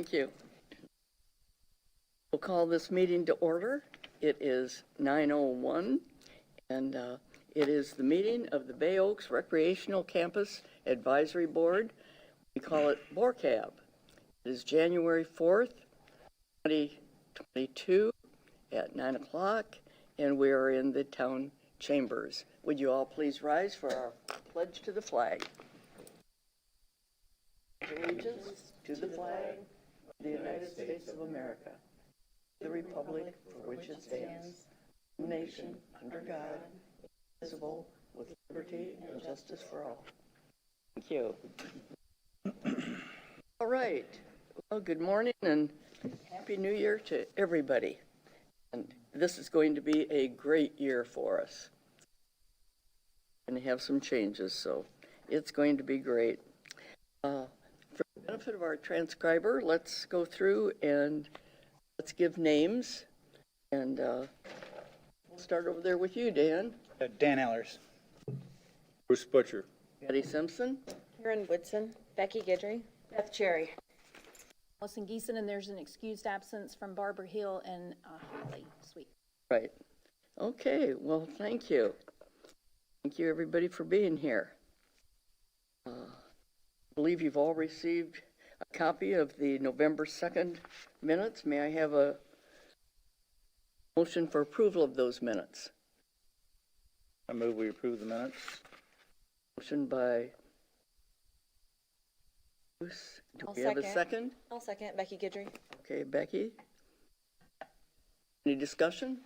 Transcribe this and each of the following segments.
Thank you. We'll call this meeting to order. It is 9:01, and it is the meeting of the Bay Oaks Recreational Campus Advisory Board. We call it BORCAB. It is January 4th, 2022 at 9 o'clock, and we are in the town chambers. Would you all please rise for our pledge to the flag? Allegiance to the flag of the United States of America, the republic for which it stands, one nation under God, indivisible, with liberty and justice for all. Thank you. All right. Well, good morning and Happy New Year to everybody. And this is going to be a great year for us. We're going to have some changes, so it's going to be great. For the benefit of our transcriber, let's go through and let's give names. And we'll start over there with you, Dan. Dan Ellers. Bruce Butcher. Patty Simpson. Karen Woodson. Becky Guidry. Beth Cherry. Allison Geeson, and there's an excused absence from Barbara Hill and Holly Sweet. Right. Okay, well, thank you. Thank you, everybody, for being here. I believe you've all received a copy of the November 2nd minutes. May I have a motion for approval of those minutes? I move we approve the minutes. Motion by Bruce. Do I'll we have a second. second? I'll second. Becky Guidry. Okay, Becky. Any discussion?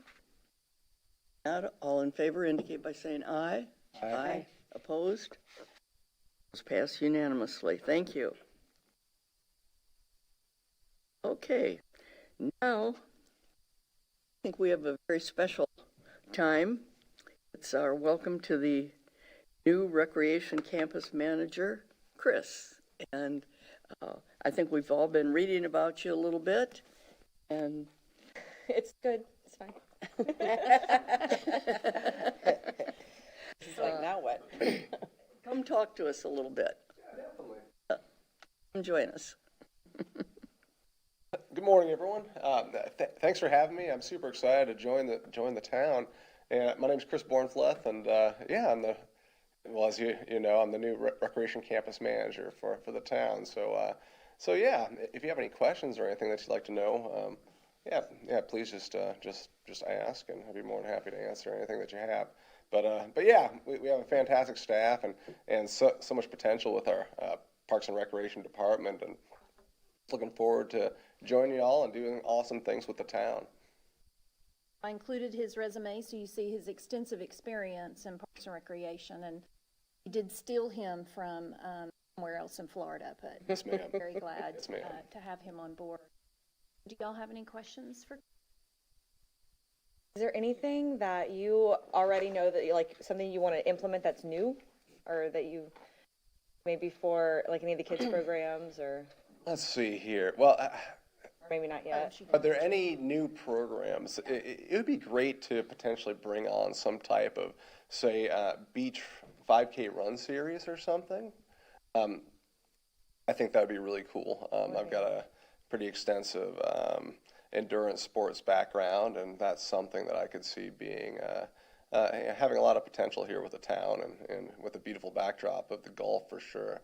Not all in favor indicate by saying aye. Aye. Opposed? It's passed unanimously. Thank you. Okay, now I think we have a very special time. It's our welcome to the new Recreation Campus Manager, Chris. And I think we've all been reading about you a little bit. And It's good. It's fine. It's like, now what? come talk to us a little bit. Come join us. Good morning, everyone. Thanks for having me. I'm super excited to join the town. And my name is Chris Bornfleth, and as you know, I'm the new Recreation Campus Manager for the town. So yeah, if you have any questions or anything that you'd like to know, please just ask, and I'd be more than happy to answer anything that you have. But yeah, we have a fantastic staff and so much potential with our Parks and Recreation department, and looking forward to joining you all and doing awesome things with the town. I included his resume so you see his extensive experience in Parks and Recreation, and we did steal him from somewhere else in Florida, but Yes, ma'am. I'm very glad Yes, ma'am. to have him on board. Do y'all have any questions for? Is there anything that you already know that you like, something you want to implement that's new, or that you maybe for like any of the kids programs, or Let's see here. Well, maybe not yet? are there any new programs? It would be great to potentially bring on some type of, say, beach 5K run series or something. I think that would be really cool. I've got a pretty extensive endurance sports background, and that's something that I could see being having a lot of potential here with the town and with the beautiful backdrop of the Gulf for sure.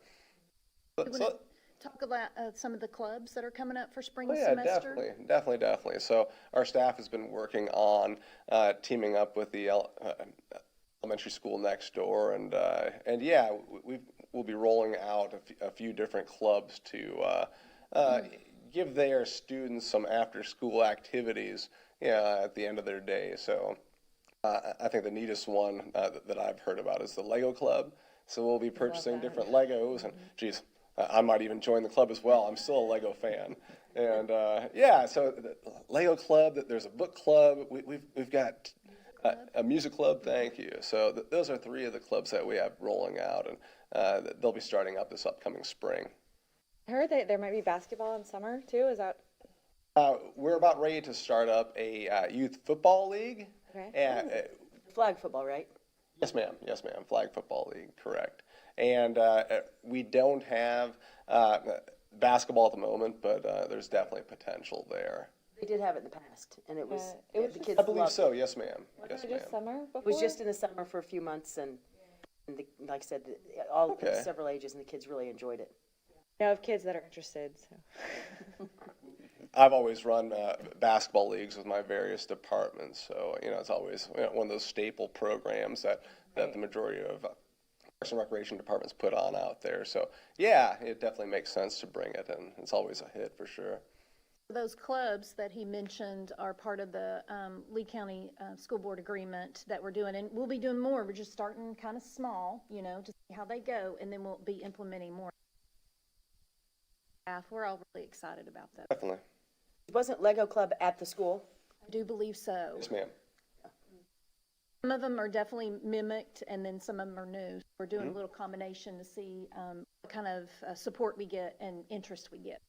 Talk about some of the clubs that are coming up for spring Yeah, semester. definitely. So our staff has been working on teaming up with the elementary school next door, and yeah, we'll be rolling out a few different clubs to give their students some after-school activities, at the end of their day. So I think the neatest one that I've heard about is the Lego Club. So we'll be purchasing different Legos, and geez, I might even join the club as well. I'm still a Lego fan. And so the Lego Club, there's a book club. We've got a music club, thank you. So those are three of the clubs that we have rolling out, and they'll be starting up this upcoming spring. I heard that there might be basketball in summer too. Is that? We're about ready to start up a youth football league. Okay. Flag football, right? Yes, ma'am. Flag football league, correct. And we don't have basketball at the moment, but there's definitely potential there. They did have it in the past, and it was, it was the just- kids I believe loved so. it. Yes, ma'am. Yes, Just ma'am. summer before? It was just in the summer for a few months, and like I said, all Okay. several ages, and the kids really enjoyed it. I know of kids that are interested, so. I've always run basketball leagues with my various departments, so it's always one of those staple programs that the majority of Parks and Recreation departments put on out there. So yeah, it definitely makes sense to bring it, and it's always a hit for sure. Those clubs that he mentioned are part of the Lee County School Board agreement that we're doing, and we'll be doing more. We're just starting kind of small, to see how they go, and then we'll be implementing more. We're all really excited about that. Definitely. Wasn't Lego Club at the school? I do believe so. Yes, ma'am. Some of them are definitely mimicked, and then some of them are new. We're doing a little combination to see what kind of support we get and interest we get.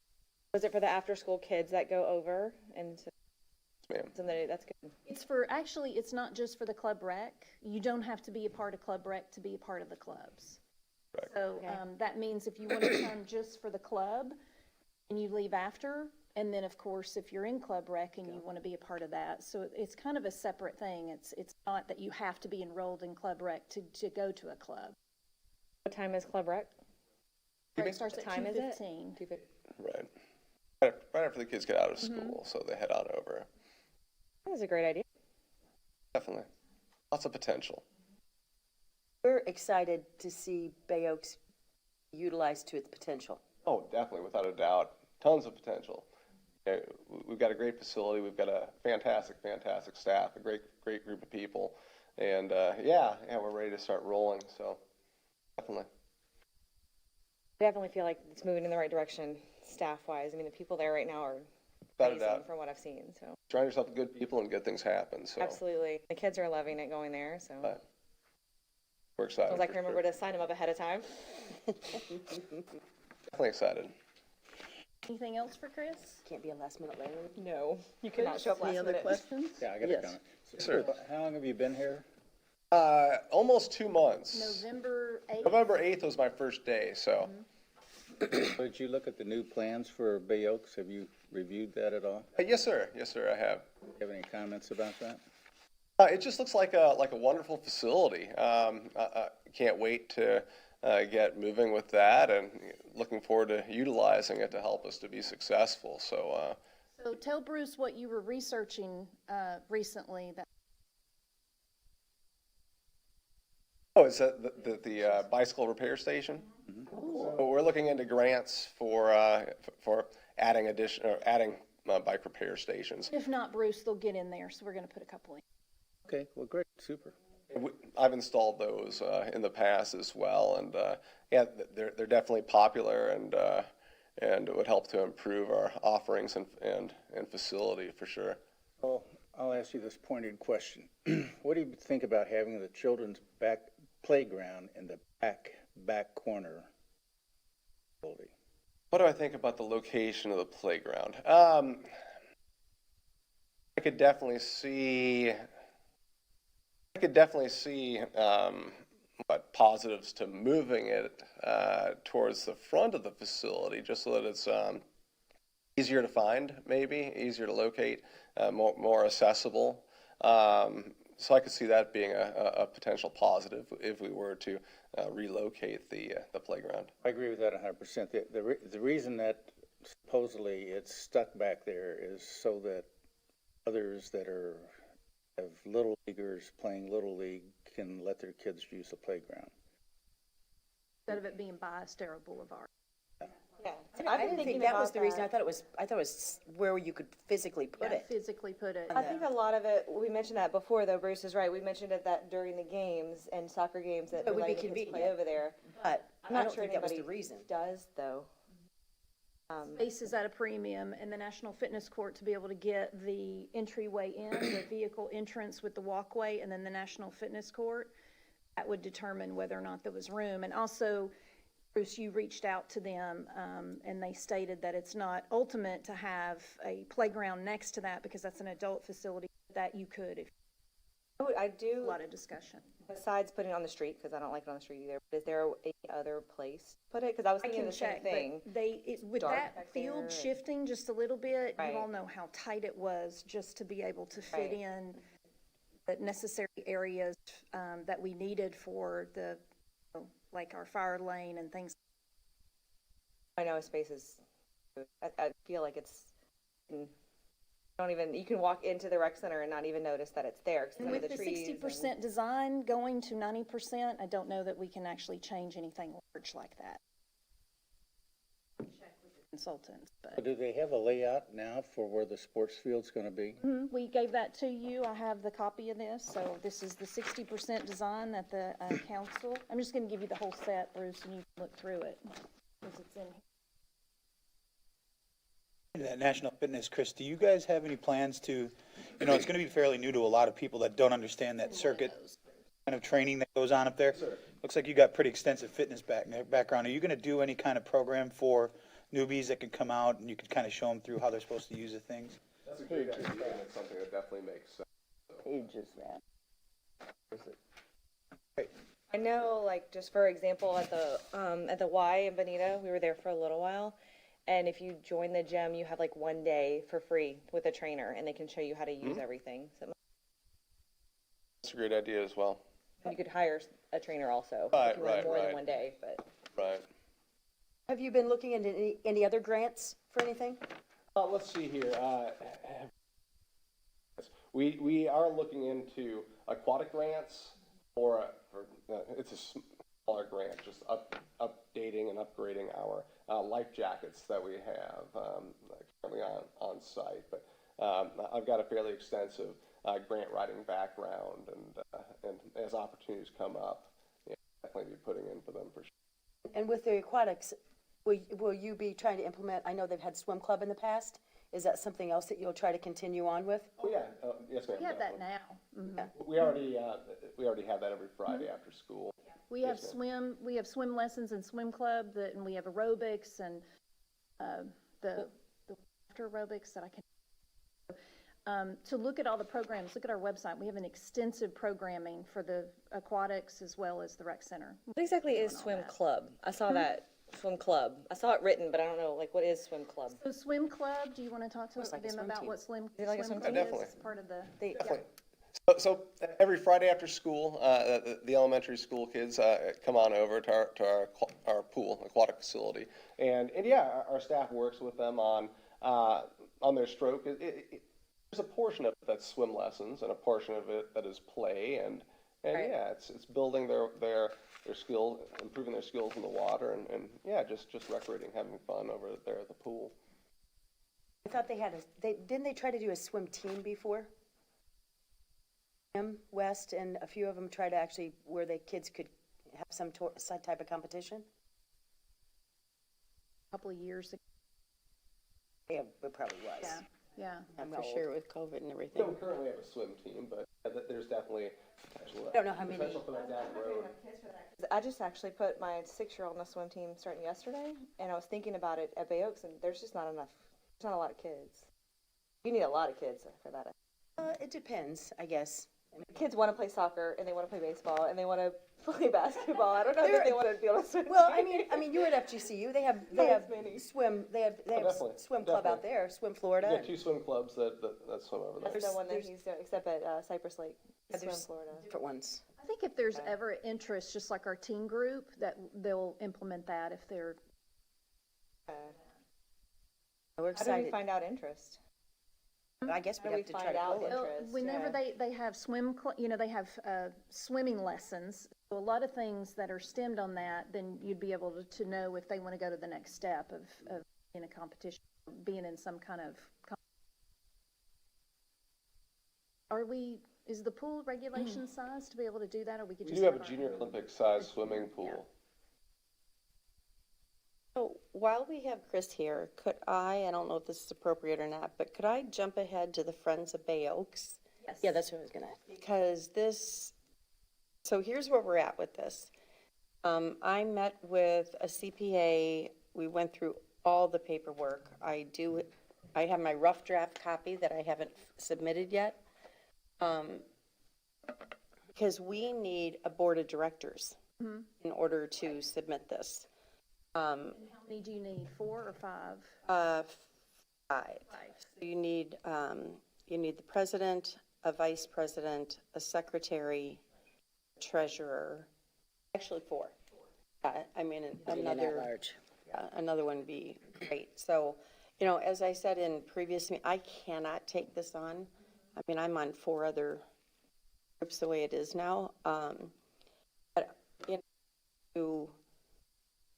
Was it for the after-school kids that go over and Yes, ma'am. something that's good? It's not just for the club rec. You don't have to be a part of club rec to be a part of the clubs. Correct. So that means if you want to come just for the club and you leave after, and then of course if you're in club rec and you want to be a part of that, so it's kind of a separate thing. It's not that you have to be enrolled in club rec to go to a club. What time is club rec? It starts at What time is it? 2:15. 2:15. Right. Right after the kids get out of school, so they head on over. That's a great idea. Definitely. Lots of potential. We're excited to see Bay Oaks utilized to its potential. Oh, definitely, without a doubt. Tons of potential. Okay, we've got a great facility. We've got a fantastic staff, a great group of people. And we're ready to start rolling. So definitely. I definitely feel like it's moving in the right direction staff-wise. I mean, the people there right now are Without a amazing doubt. from what I've seen, so. Surround yourself with good people and good things happen. So Absolutely. The kids are loving it going there, so. we're excited. Sounds like I for remember sure. to sign them up ahead of time. Definitely excited. Anything else for Chris? Can't be a last-minute Larry. No, you cannot show up last Any other minute. questions? Yeah, I got a Yes. comment. Sir. How long have you been here? Almost 2 months. November 8th. November 8th was my first day. So Did you look at the new plans for Bay Oaks? Have you reviewed that at all? yes, sir. Yes, sir. I have. Do you have any comments about that? It just looks like a wonderful facility. I can't wait to get moving with that, and looking forward to utilizing it to help us to be successful. So So tell Bruce what you were researching recently. is that the bicycle repair station? So we're looking into grants for adding bike repair stations. If not Bruce, they'll get in there, so we're going to put a couple in. Okay, well, great, super. I've installed those in the past as well, and they're definitely popular, and it would help to improve our offerings and facility for sure. Well, I'll ask you this pointed question. What do you think about having the children's back playground in the back corner building? What do I think about the location of the playground? I could definitely see positives to moving it towards the front of the facility, just so that it's easier to find, maybe easier to locate, more accessible. So I could see that being a potential positive if we were to relocate the playground. I agree with that 100%. The reason that supposedly it's stuck back there is so that others that have little leaguers playing little league can let their kids use the playground. Instead of it being by Estero Boulevard. Yeah. I didn't think that was the reason. I thought it was where you could physically put it. Physically put it. I think a lot of it, we mentioned that before, though, Bruce is right. We mentioned it that during the games and soccer games that It would be letting the kids play convenient. over there. But I'm I not don't sure think that was the anybody reason. does, though. Space is at a premium, and the National Fitness Court to be able to get the entryway in, the vehicle entrance with the walkway, and then the National Fitness Court, that would determine whether or not there was room. And also, Bruce, you reached out to them, and they stated that it's not ultimate to have a playground next to that because that's an adult facility, that you could if I A do, lot of discussion. besides putting it on the street, because I don't like it on the street either, but is there any other place to put it? Because I was I thinking can the same check, thing. but with dark that back field there. shifting just a little bit, you Right. all know how tight it was just to be able to fit Right. in the necessary areas, that we needed for the, like our fire lane and things. I know space is, I feel like it's, you can walk into the rec center and not even notice that it's there, because And some of with the the trees. 60% design going to 90%, I don't know that we can actually change anything large like that. Check with the consultants, but. Do they have a layout now for where the sports field's gonna be? We gave that to you. I have the copy of this. So this is the 60% design that the council, I'm just going to give you the whole set, Bruce, and you can look through it. Because it's in here. That National Fitness, Chris, do you guys have any plans to, it's going to be fairly new to a lot of people that don't understand that circuit kind of training that goes on up there? Looks like you got pretty extensive fitness background. Are you going to do any kind of program for newbies that could come out and you could kind of show them through how they're supposed to use the things? That's a great idea, and it's something that definitely makes sense. Page is that? I know, like, just for example, at the Y in Bonita, we were there for a little while. And if you join the gym, you have like one day for free with a trainer, and they can show you how to use everything. So That's a great idea as well. you could hire a trainer also. Right, if you wanted right, more right. than one day, but. Right. Have you been looking into any other grants for anything? Let's see here. We are looking into aquatic grants it's a smaller grant, just updating and upgrading our life jackets that we have currently on site. But I've got a fairly extensive grant writing background, and as opportunities come up, definitely be putting in for them for sure. And with the aquatics, will you be trying to implement, I know they've had swim club in the past. Is that something else that you'll try to continue on with? Oh, yeah, yes, ma'am. We have that definitely. now. We already have that every Friday after school. We have Yes, ma'am. swim lessons and swim club, and we have aerobics and the after aerobics that I can. To look at all the programs, look at our website. We have an extensive programming for the aquatics as well as the rec center. What exactly is swim club? I saw that swim club. I saw it written, but I don't know, like, what is swim club? So swim club, do you want to talk to Looks like a them swim about team. what swim it like a swim club team? is? Definitely. It's part of the. Definitely. So every Friday after school, the elementary school kids come on over to our pool, aquatic facility, and yeah, our staff works with them on their stroke. There's a portion of it that's swim lessons, and a portion of it that is play, and Right. yeah, it's building their skill, improving their skills in the water, and yeah, just recreating, having fun over there at the pool. I thought didn't they try to do a swim team before? West and a few of them try to actually, where the kids could have some type of competition? Couple of years ago. Yeah, it probably was. Yeah. I'm For old. sure with COVID and We everything. don't currently have a swim team, but there's definitely potential. I don't know how many. Potential for that down the road. I just actually put my 6-year-old on the swim team starting yesterday, and I was thinking about it at Bay Oaks, and there's just not enough. There's not a lot of kids. You need a lot of kids for that. It depends, I guess. Kids want to play soccer, and they want to play baseball, and they want to play basketball. I don't know that they want to be on a swim Well, team. I mean, you're at FGCU. They have as many. swim. They have definitely, swim club out definitely. there. Swim We Florida. got 2 swim clubs that swim over there. That's the one that there's- he's doing, except at Cypress Lake, swim there's- Florida. Different ones. I think if there's ever interest, just like our teen group, that they'll implement that if they're. We're How do we excited. find out interest? I guess How we do have we to try find to out pull it. Well, interest, whenever yeah. they have they have swimming lessons. So a lot of things that are stemmed on that, then you'd be able to know if they want to go to the next step of being a competition, being in some kind of. Is the pool regulation size to be able to do that, or we could We just do have a our junior own? Olympic size swimming pool. So while we have Chris here, I don't know if this is appropriate or not, but could I jump ahead to the Friends of Bay Oaks? Yes. Yeah, that's what I was gonna. Because so here's where we're at with this. I met with a CPA, we went through all the paperwork. I have my rough draft copy that I haven't submitted yet. because we need a board of directors in order to submit this. How many do you need, 4 or 5? 5. So you need the president, a vice president, a secretary, treasurer, actually 4. I mean, another one would be great. So, you know, as I said in previous meeting, I cannot take this on. I mean, I'm on 4 other groups the way it is now. But, you know,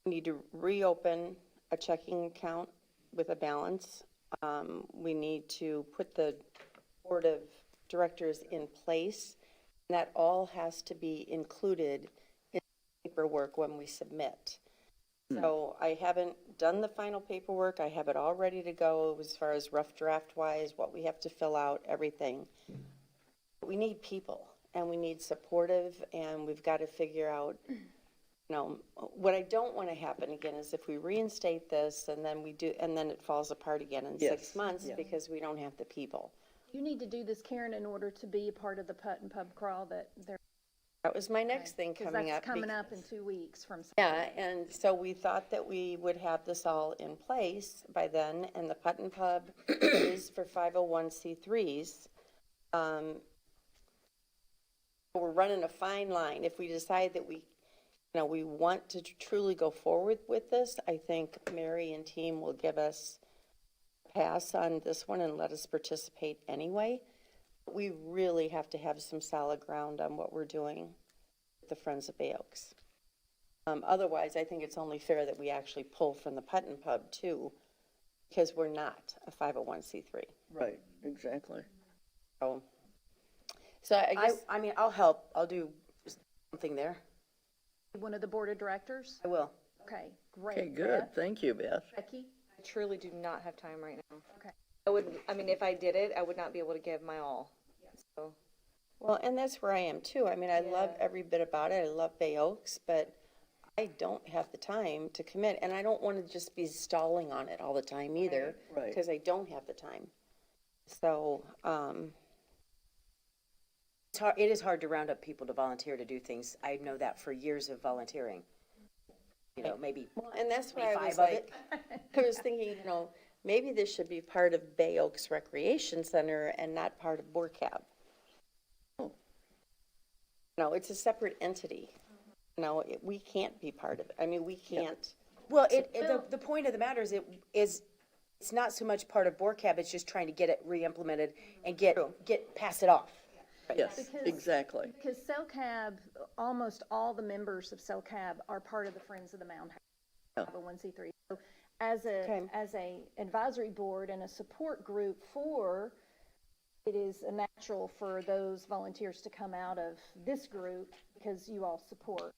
we need to reopen a checking account with a balance. We need to put the board of directors in place. And that all has to be included in the paperwork when we submit. So I haven't done the final paperwork. I have it all ready to go as far as rough draft wise, what we have to fill out, everything. We need people and we need supportive, and we've got to figure out, you know, what I don't want to happen again is if we reinstate this and then it falls apart again in 6 months because we don't have the people. You need to do this, Karen, in order to be a part of the putt and pub crawl that they're. That was my next thing coming up. That's coming up in 2 weeks from. Yeah, and so we thought that we would have this all in place by then, and the Putt and Pub is for 501c3s. We're running a fine line. If we decide that we want to truly go forward with this, I think Mary and team will give us a pass on this one and let us participate anyway. We really have to have some solid ground on what we're doing with the Friends of Bay Oaks. Otherwise, I think it's only fair that we actually pull from the Putt and Pub too, because we're not a 501c3. Right, exactly. So I guess I mean, I'll help. I'll do something there. One of the board of directors? I will. Okay, great. Okay, good. Beth? Thank you, Beth. Becky? I truly do not have time right now. Okay. I mean, if I did it, I would not be able to give my all. So, well, and that's where I am too. I mean, I love every bit about it. I love Bay Oaks, but I don't have the time to commit, and I don't want to just be stalling on it all the time either, Right. because I don't have the time. So, It is hard to round up people to volunteer to do things. I know that for years of volunteering. You know, maybe well, and that's why I 25 was of like, it. I was thinking, you know, maybe this should be part of Bay Oaks Recreation Center and not part of BORCAB. No, it's a separate entity. No, we can't be part of it. I mean, we can't. Well, the point of the matter is it's not so much part of BORCAB, it's just trying to get it re-implemented and pass it off. Yes, Because- exactly. Because CELCAB, almost all the members of CELCAB are part of the Friends of the Mound House, 501c3. So as a advisory board and a support group it is a natural for those volunteers to come out of this group because you all support.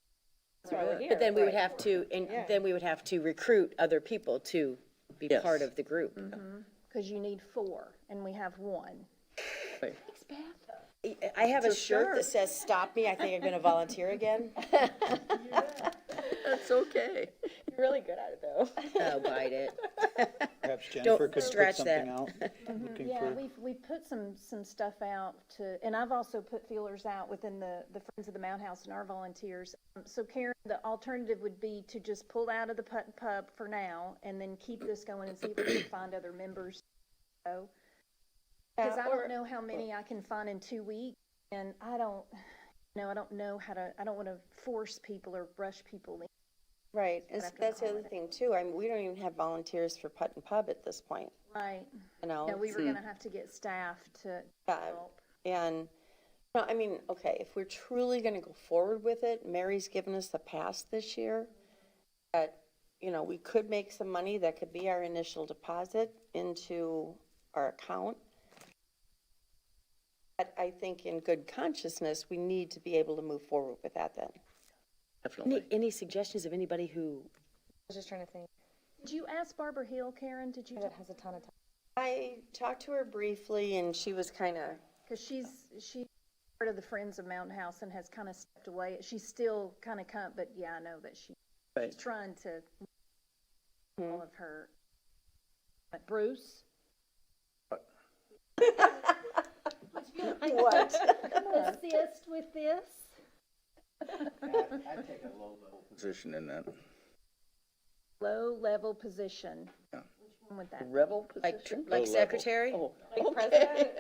But then we would have to, then we would have to recruit other people to be Yes. part of the group. Because you need 4, and we have 1. Right. I have a shirt that says, "Stop me, I think I'm gonna volunteer again." That's okay. you're really good at it though. Oh, bite it. Perhaps Jennifer could put stretch something that. out, looking Yeah, for, we've put some stuff out and I've also put feelers out within the Friends of the Mound House and our volunteers. So Karen, the alternative would be to just pull out of the Putt and Pub for now and then keep this going and see if we can find other members. Because I don't know how many I can find in 2 weeks, and I don't know I don't want to force people or rush people in. Right, and that's the other thing too. I mean, we don't even have volunteers for Putt and Pub at this point, Right. you know? Yeah, we were gonna have to get staff to Yeah, help. and, no, I mean, okay, if we're truly gonna go forward with it, Mary's given us a pass this year. That, you know, we could make some money, that could be our initial deposit into our account. But I think in good consciousness, we need to be able to move forward with that then. Definitely. Any suggestions of anybody who, I was just trying to think. Did you ask Barbara Hill, Karen? Did you? That has a ton of time. I talked to her briefly and she was kind of, Because she's part of the Friends of Mountain House and has kind of stepped away. She's still kind of but yeah, I know that she's Right. trying to all of her. But Bruce? what? assist with this? I take a low-level position in that. Low-level position. Yeah. Which one would that be? Rebel Like, position? like Low level. secretary? Oh, Like okay.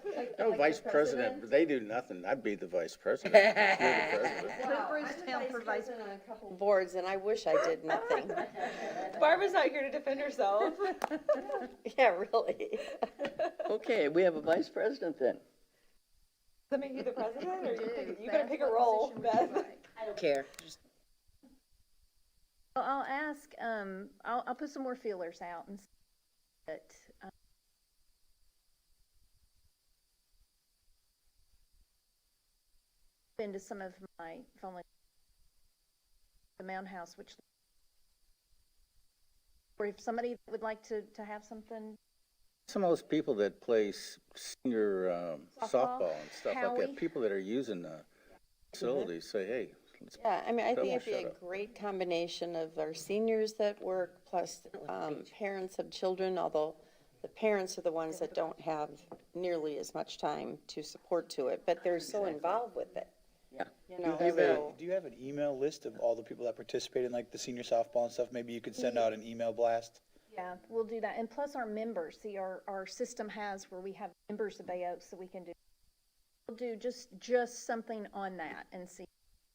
president? No, vice president, but they do nothing. I'd be the vice president. You're the president. Put Bruce down for vice. on a couple boards, and I wish I did nothing. Barbara's not here to defend herself. Yeah, really. Okay, we have a vice president then. Does that make you the president, or you gotta Beth, pick a what role, position would you Beth? like? I don't care. Just Well, I'll ask, I'll put some more feelers out and see that, into some of my volunteer, the Mound House, which, or if somebody would like to have something, Some of those people that play senior softball and stuff like Howie? that, people that are using the facilities say, hey, let's Yeah, I mean, I think Double it'd be shut a up. great combination of our seniors that work, plus parents of children, although the parents are the ones that don't have nearly as much time to support to it, but they're so involved with it. Yeah. You Do know, you have so, do you have an email list of all the people that participate in like the senior softball and stuff? Maybe you could send out an email blast? yeah, we'll do that. And plus our members, see, our system has where we have members of Bay Oaks that we can do. We'll do just something on that and see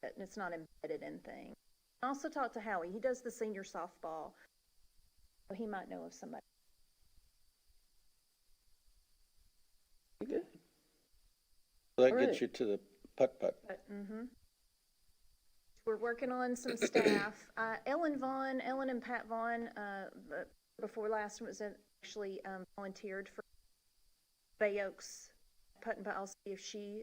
that it's not embedded in things. I also talked to Howie. He does the senior softball. So he might know of somebody. Good. So that All gets right. you to the putt-putt. We're working on some staff. Ellen and Pat Vaughn, before last one was actually volunteered for Bay Oaks putt and putt. I'll see if she,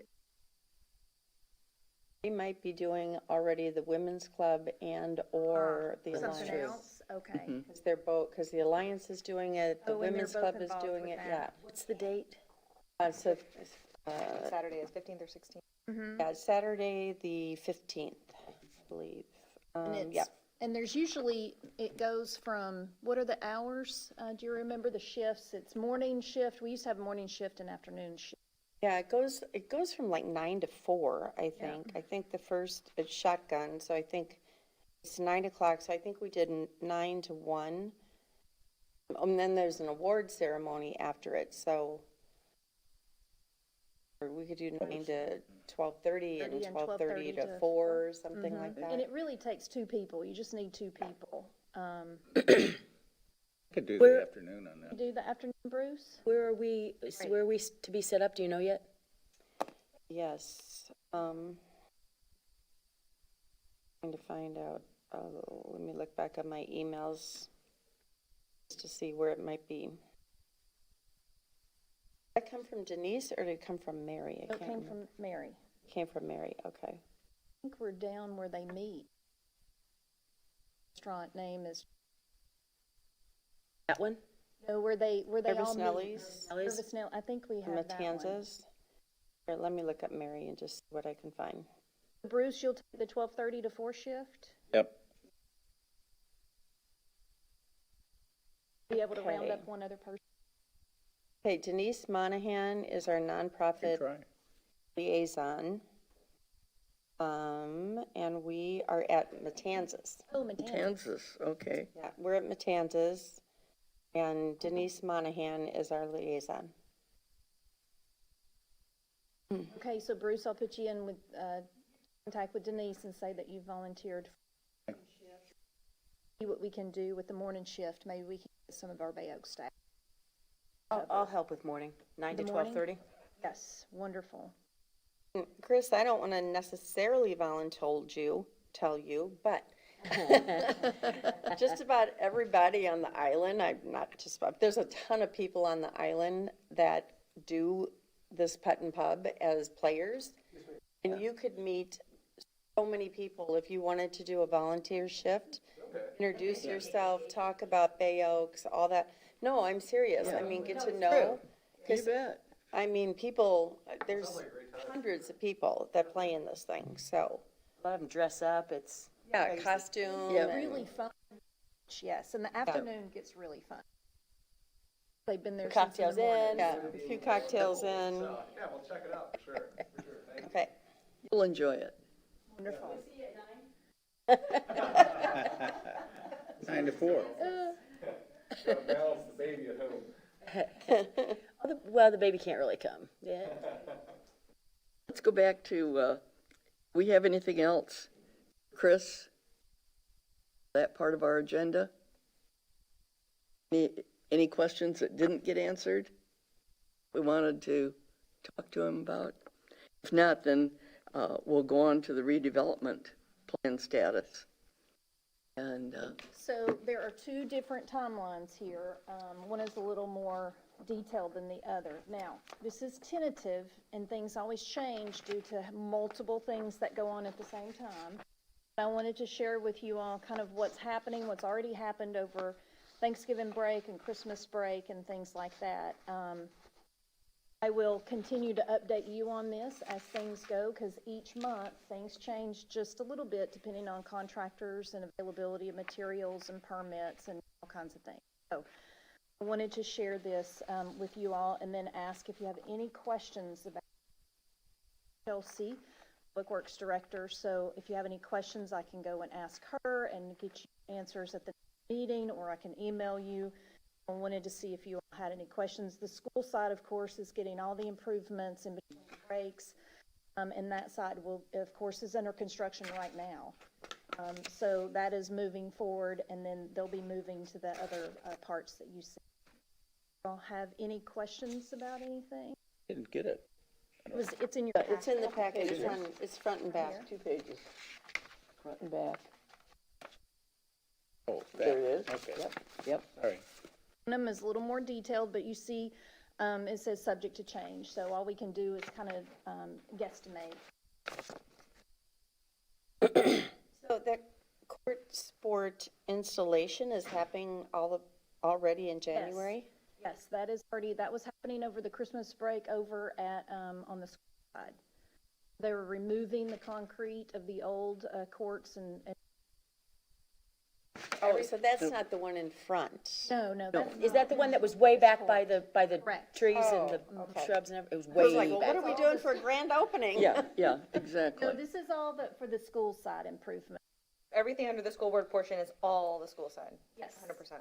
they might be doing already the women's club and or the something alliance. else, okay. Because they're both, because the alliance is doing it, the Oh, and they're women's both club is involved doing with it, that. yeah. what's the date? So, Saturday is 15th or 16th. yeah, Saturday, the 15th, I believe. And Yeah. it's, and there's usually, it goes from, what are the hours? Do you remember the shifts? It's morning shift. We used to have morning shift and afternoon shift. Yeah, it goes from like 9 to 4, I think. I think the first, it's shotgun, so I think it's 9 o'clock, so I think we did 9 to 1. And then there's an award ceremony after it, so or we could do 9 to 12:30 and 12:30 to 4 or something like that. And it really takes two people. You just need two people. Could do Where- the afternoon on that. Do the afternoon, Bruce? Where are we to be set up? Do you know yet? Yes, trying to find out, let me look back on my emails just to see where it might be. Did that come from Denise or did it come from Mary? I It can't came remember. from Mary. Came from Mary, okay. I think we're down where they meet. Restaurant name is, That one? no, where they all Service meet. Nellies, Service Nell, I think we have that one. Matanzas. Here, let me look up Mary and just see what I can find. Bruce, you'll take the 12:30 to 4 shift? Yep. Be able to round Okay. up one other person? Okay, Denise Monahan is our Good nonprofit try. liaison. And we are at Matanzas. Oh, Matanzas. Kansas, okay. Yeah, we're at Matanzas, and Denise Monahan is our liaison. Okay, so Bruce, I'll put you in with, contact with Denise and say that you volunteered. See what we can do with the morning shift. Maybe we can get some of our Bay Oak staff. I'll help with morning, 9 to The morning? 12:30. Yes, wonderful. Chris, I don't want to necessarily tell you, but just about everybody on the island, I'm not just about, there's a ton of people on the island that do this putt and pub as players. And you could meet so many people if you wanted to do a volunteer shift, introduce yourself, talk about Bay Oaks, all that. No, I'm serious. I mean, get to know. You 'Cause, bet. I mean, people, there's hundreds of people that play in this thing, so. A lot of them dress up. It's Yeah, costume. Yeah. and- Really fun. Yes, and the afternoon gets really fun. They've been there since cocktails the morning. in. Yeah, a few cocktails in. Yeah, we'll check it out for sure. Okay. You'll enjoy it. Wonderful. 9 to 4. Balance the baby at home. Well, the baby can't really come. Yeah. Let's go back to, we have anything else? Chris? That part of our agenda? Any questions that didn't get answered? We wanted to talk to him about? If not, then we'll go on to the redevelopment plan status. And So there are two different timelines here. One is a little more detailed than the other. Now, this is tentative, and things always change due to multiple things that go on at the same time. I wanted to share with you all kind of what's happening, what's already happened over Thanksgiving break and Christmas break and things like that. I will continue to update you on this as things go, because each month, things change just a little bit depending on contractors and availability of materials and permits and all kinds of things. So I wanted to share this with you all and then ask if you have any questions about Chelsea, Public Works Director. So if you have any questions, I can go and ask her and get you answers at the meeting, or I can email you. I wanted to see if you all had any questions. The school side, of course, is getting all the improvements in between breaks, and that side will, of course, is under construction right now. So that is moving forward, and then they'll be moving to the other parts that you see. Y'all have any questions about anything? Didn't get it. It's in your It's in the packet. package, it's front and back. 2 pages, front and back. Oh, There it is. Okay. Yep. All right. One of them is a little more detailed, but you see, it says subject to change, so all we can do is kind of guesstimate. So that court sport installation is happening already in January? Yes, that is already, that was happening over the Christmas break over at, on the school side. They were removing the concrete of the old courts and Oh, so that's not the one in front? no, that's Is that the one that was way back by the Correct. trees and the Oh, okay. shrubs and everything? It was I was way like, well, what back. are we doing for a grand opening? Yeah, exactly. No, this is all for the school side improvement. Everything under the school board portion is all the school side. Yes. 100%.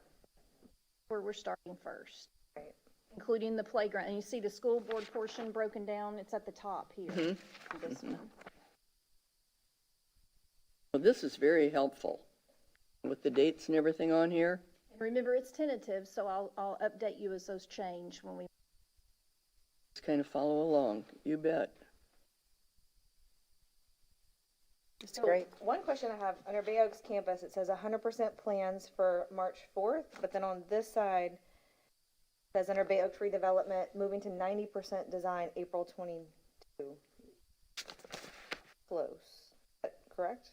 Where we're starting first. Right. Including the playground. And you see the school board portion broken down, it's at the top here. This one. Well, this is very helpful with the dates and everything on here. And remember, it's tentative, so I'll update you as those change when we. Just kind of follow along. You bet. It's great. One question I have, under Bay Oaks campus, it says 100% plans for March 4th, but then on this side, it says under Bay Oaks redevelopment, moving to 90% design April 22. Close. Is that correct?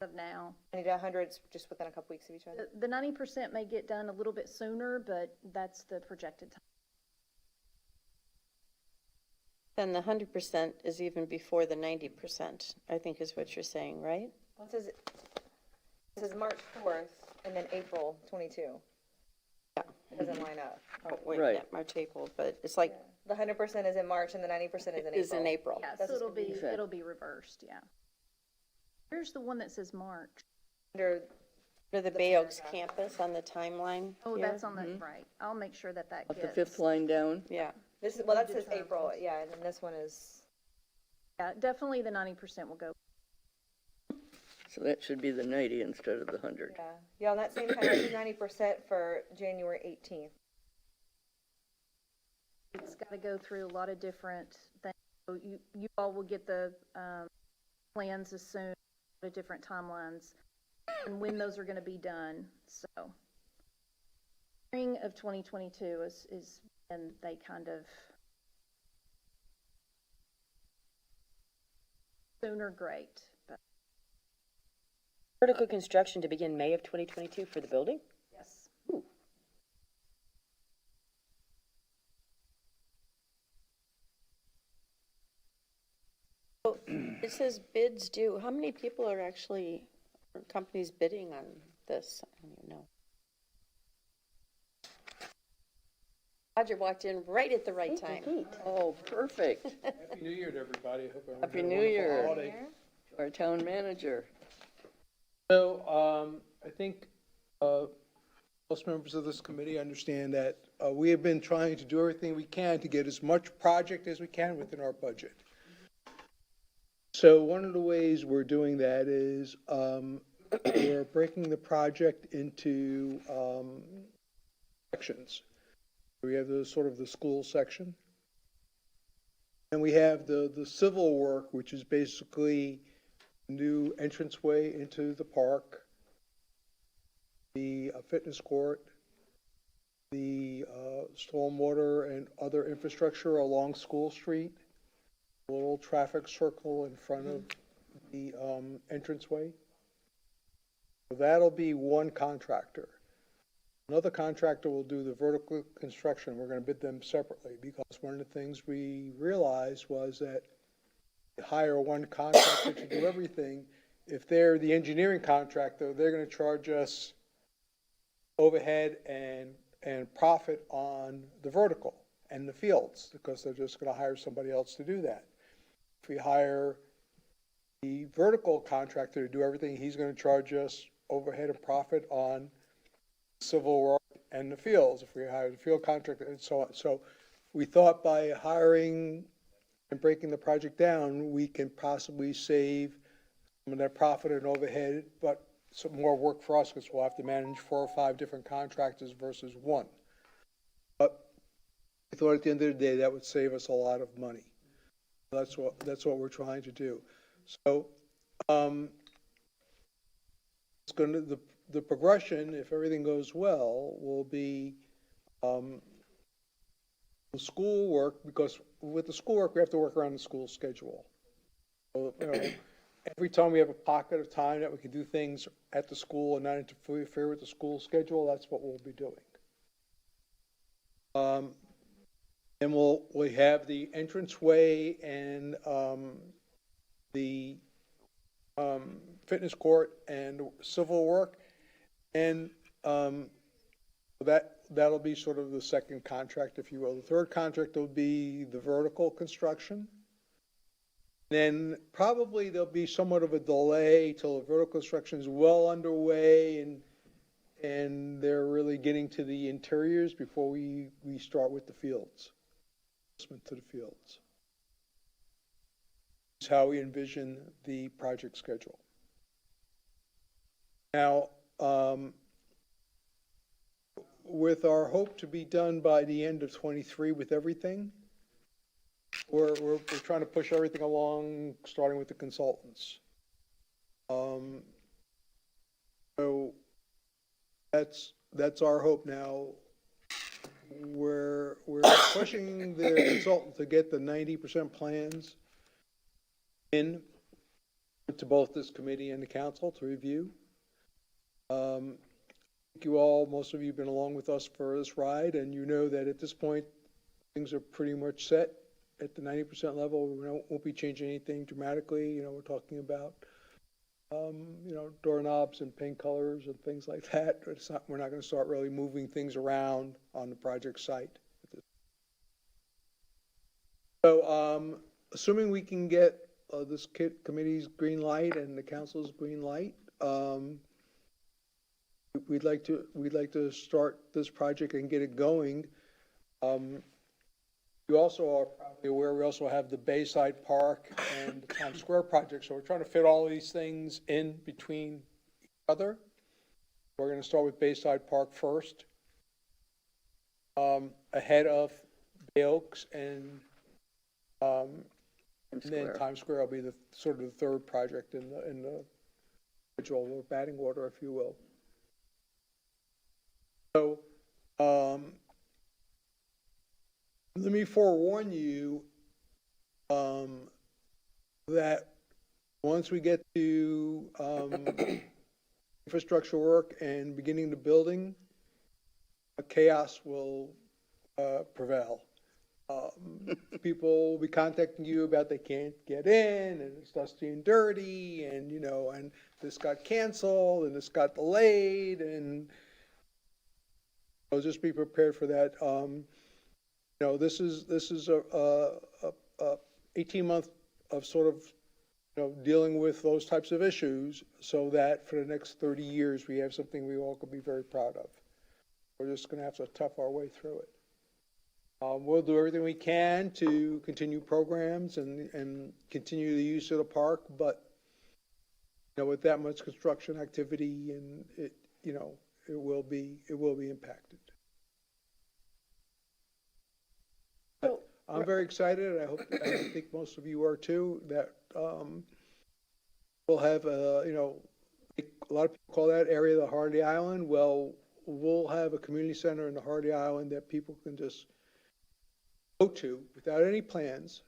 Of now. 90 to 100's just within a couple weeks of each other. The 90% may get done a little bit sooner, but that's the projected time. Then the 100% is even before the 90%, I think is what you're saying, right? Well, it says March 4th and then April 22. Yeah. It doesn't line up. Oh, wait, Right. not March, April, but it's like, The 100% is in March and the 90% is in April. is in April. Yeah, That's so what's confusing. it'll be reversed, yeah. Here's the one that says March. Under For the Bay Oaks campus on the timeline Oh, here? that's on the, right. I'll make sure that About gets. the fifth line down. Yeah. this is, well, that says April, yeah, and then this one is, Yeah, definitely the 90% will go. So that should be the 90 instead of the 100. yeah. Yeah, on that same time, it's 90% for January 18th. It's got to go through a lot of different things. So you all will get the plans as soon, the different timelines, and when those are going to be done. So, spring of 2022 is when they kind of sooner, great. But Vertical construction to begin May of 2022 for the building? yes, It says bids due. How many people are actually, are companies bidding on this? I don't even know. Roger walked in right at the right time. Oh, perfect. Happy New Year to everybody. Hope everyone Happy had a New wonderful Year. holiday. Our town manager. So, I think, most members of this committee understand that, we have been trying to do everything we can to get as much project as we can within our budget. So one of the ways we're doing that is, we're breaking the project into, sections. We have the sort of the school section. And we have the civil work, which is basically new entranceway into the park, the fitness court, the stormwater and other infrastructure along School Street, a little traffic circle in front of the entranceway. So that'll be one contractor. Another contractor will do the vertical construction. We're going to bid them separately because one of the things we realized was that you hire one contractor to do everything. If they're the engineering contractor, they're going to charge us overhead and profit on the vertical and the fields because they're just going to hire somebody else to do that. If we hire the vertical contractor to do everything, he's going to charge us overhead and profit on civil work and the fields. If we hire the field contractor and so on. So we thought by hiring and breaking the project down, we can possibly save some of that profit and overhead, but some more work for us because we'll have to manage 4 or 5 different contractors versus one. But I thought at the end of the day, that would save us a lot of money. That's what we're trying to do. So, it's going to, the progression, if everything goes well, will be, the school work, because with the school work, we have to work around the school schedule. So, you know, every time we have a pocket of time that we can do things at the school and not interfere with the school schedule, that's what we'll be doing. And we have the entranceway and the fitness court and civil work, and that'll be sort of the second contract, if you will. The third contract will be the vertical construction. Then probably there'll be somewhat of a delay till the vertical construction is well underway and they're really getting to the interiors before we start with the fields, to the fields. It's how we envision the project schedule. Now, with our hope to be done by the end of 23 with everything, we're trying to push everything along, starting with the consultants. So that's our hope now. We're pushing the consultant to get the 90% plans in to both this committee and the council to review. You all, most of you have been along with us for this ride, and you know that at this point, things are pretty much set at the 90% level. We won't be changing anything dramatically. You know, we're talking about, you know, doorknobs and paint colors and things like that. We're not going to start really moving things around on the project site. So, assuming we can get this committee's green light and the council's green light, we'd like to start this project and get it going. You also are probably aware we also have the Bayside Park and the Times Square project, so we're trying to fit all of these things in between each other. We're going to start with Bayside Park first, ahead of Bay Oaks, and then Times Square will be the sort of the third project in the ritual, or batting order, if you will. So, let me forewarn you that once we get to infrastructure work and beginning the building, chaos will prevail. People will be contacting you about they can't get in, and it's dusty and dirty, and, you know, and this got canceled, and this got delayed, and so just be prepared for that. you know, this is a 18-month of sort of, you know, dealing with those types of issues so that for the next 30 years, we have something we all can be very proud of. We're just gonna have to tough our way through it. We'll do everything we can to continue programs and continue the use of the park, but, you know, with that much construction activity and it, you know, it will be impacted. But I'm very excited, I think most of you are too, that, we'll have, you know, a lot of people call that area the heart of the island. Well, we'll have a community center in the heart of the island that people can just go to without any plans,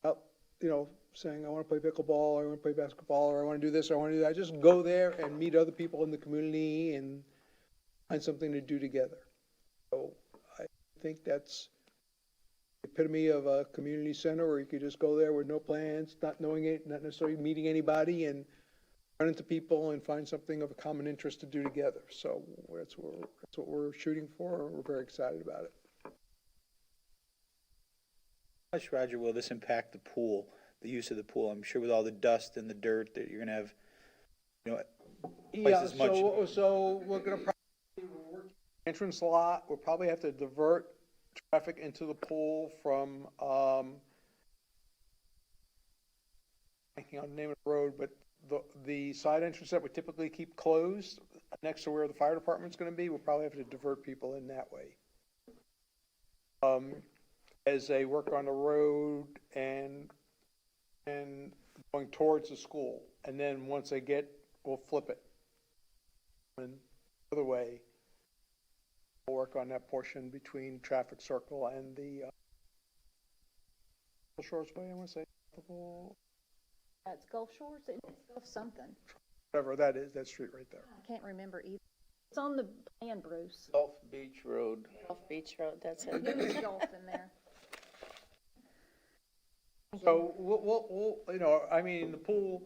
out, you know, saying, I want to play pickleball, I want to play basketball, or I want to do this, or I want to do that. Just go there and meet other people in the community and find something to do together. So I think that's the epitome of a community center where you could just go there with no plans, not knowing it, not necessarily meeting anybody, and run into people and find something of a common interest to do together. So that's what we're shooting for, and we're very excited about it. How much, Roger, will this impact the pool, the use of the pool? I'm sure with all the dust and the dirt that you're gonna have, you know, twice as much. So we're gonna probably work entrance lot. We'll probably have to divert traffic into the pool from, thinking on the name of the road, but the side entrance that we typically keep closed next to where the fire department's gonna be, we'll probably have to divert people in that way. As they work on the road and going towards the school. And then once they get, we'll flip it. And the other way, we'll work on that portion between traffic circle and the Shores Way, I want to say, It's Gulf Shores, it's Gulf something. whatever that is, that street right there. I can't remember either. It's on the plan, Bruce. Gulf Beach Road. Gulf Beach Road, that's it. There's Gulf in there. So we'll, you know, I mean, the pool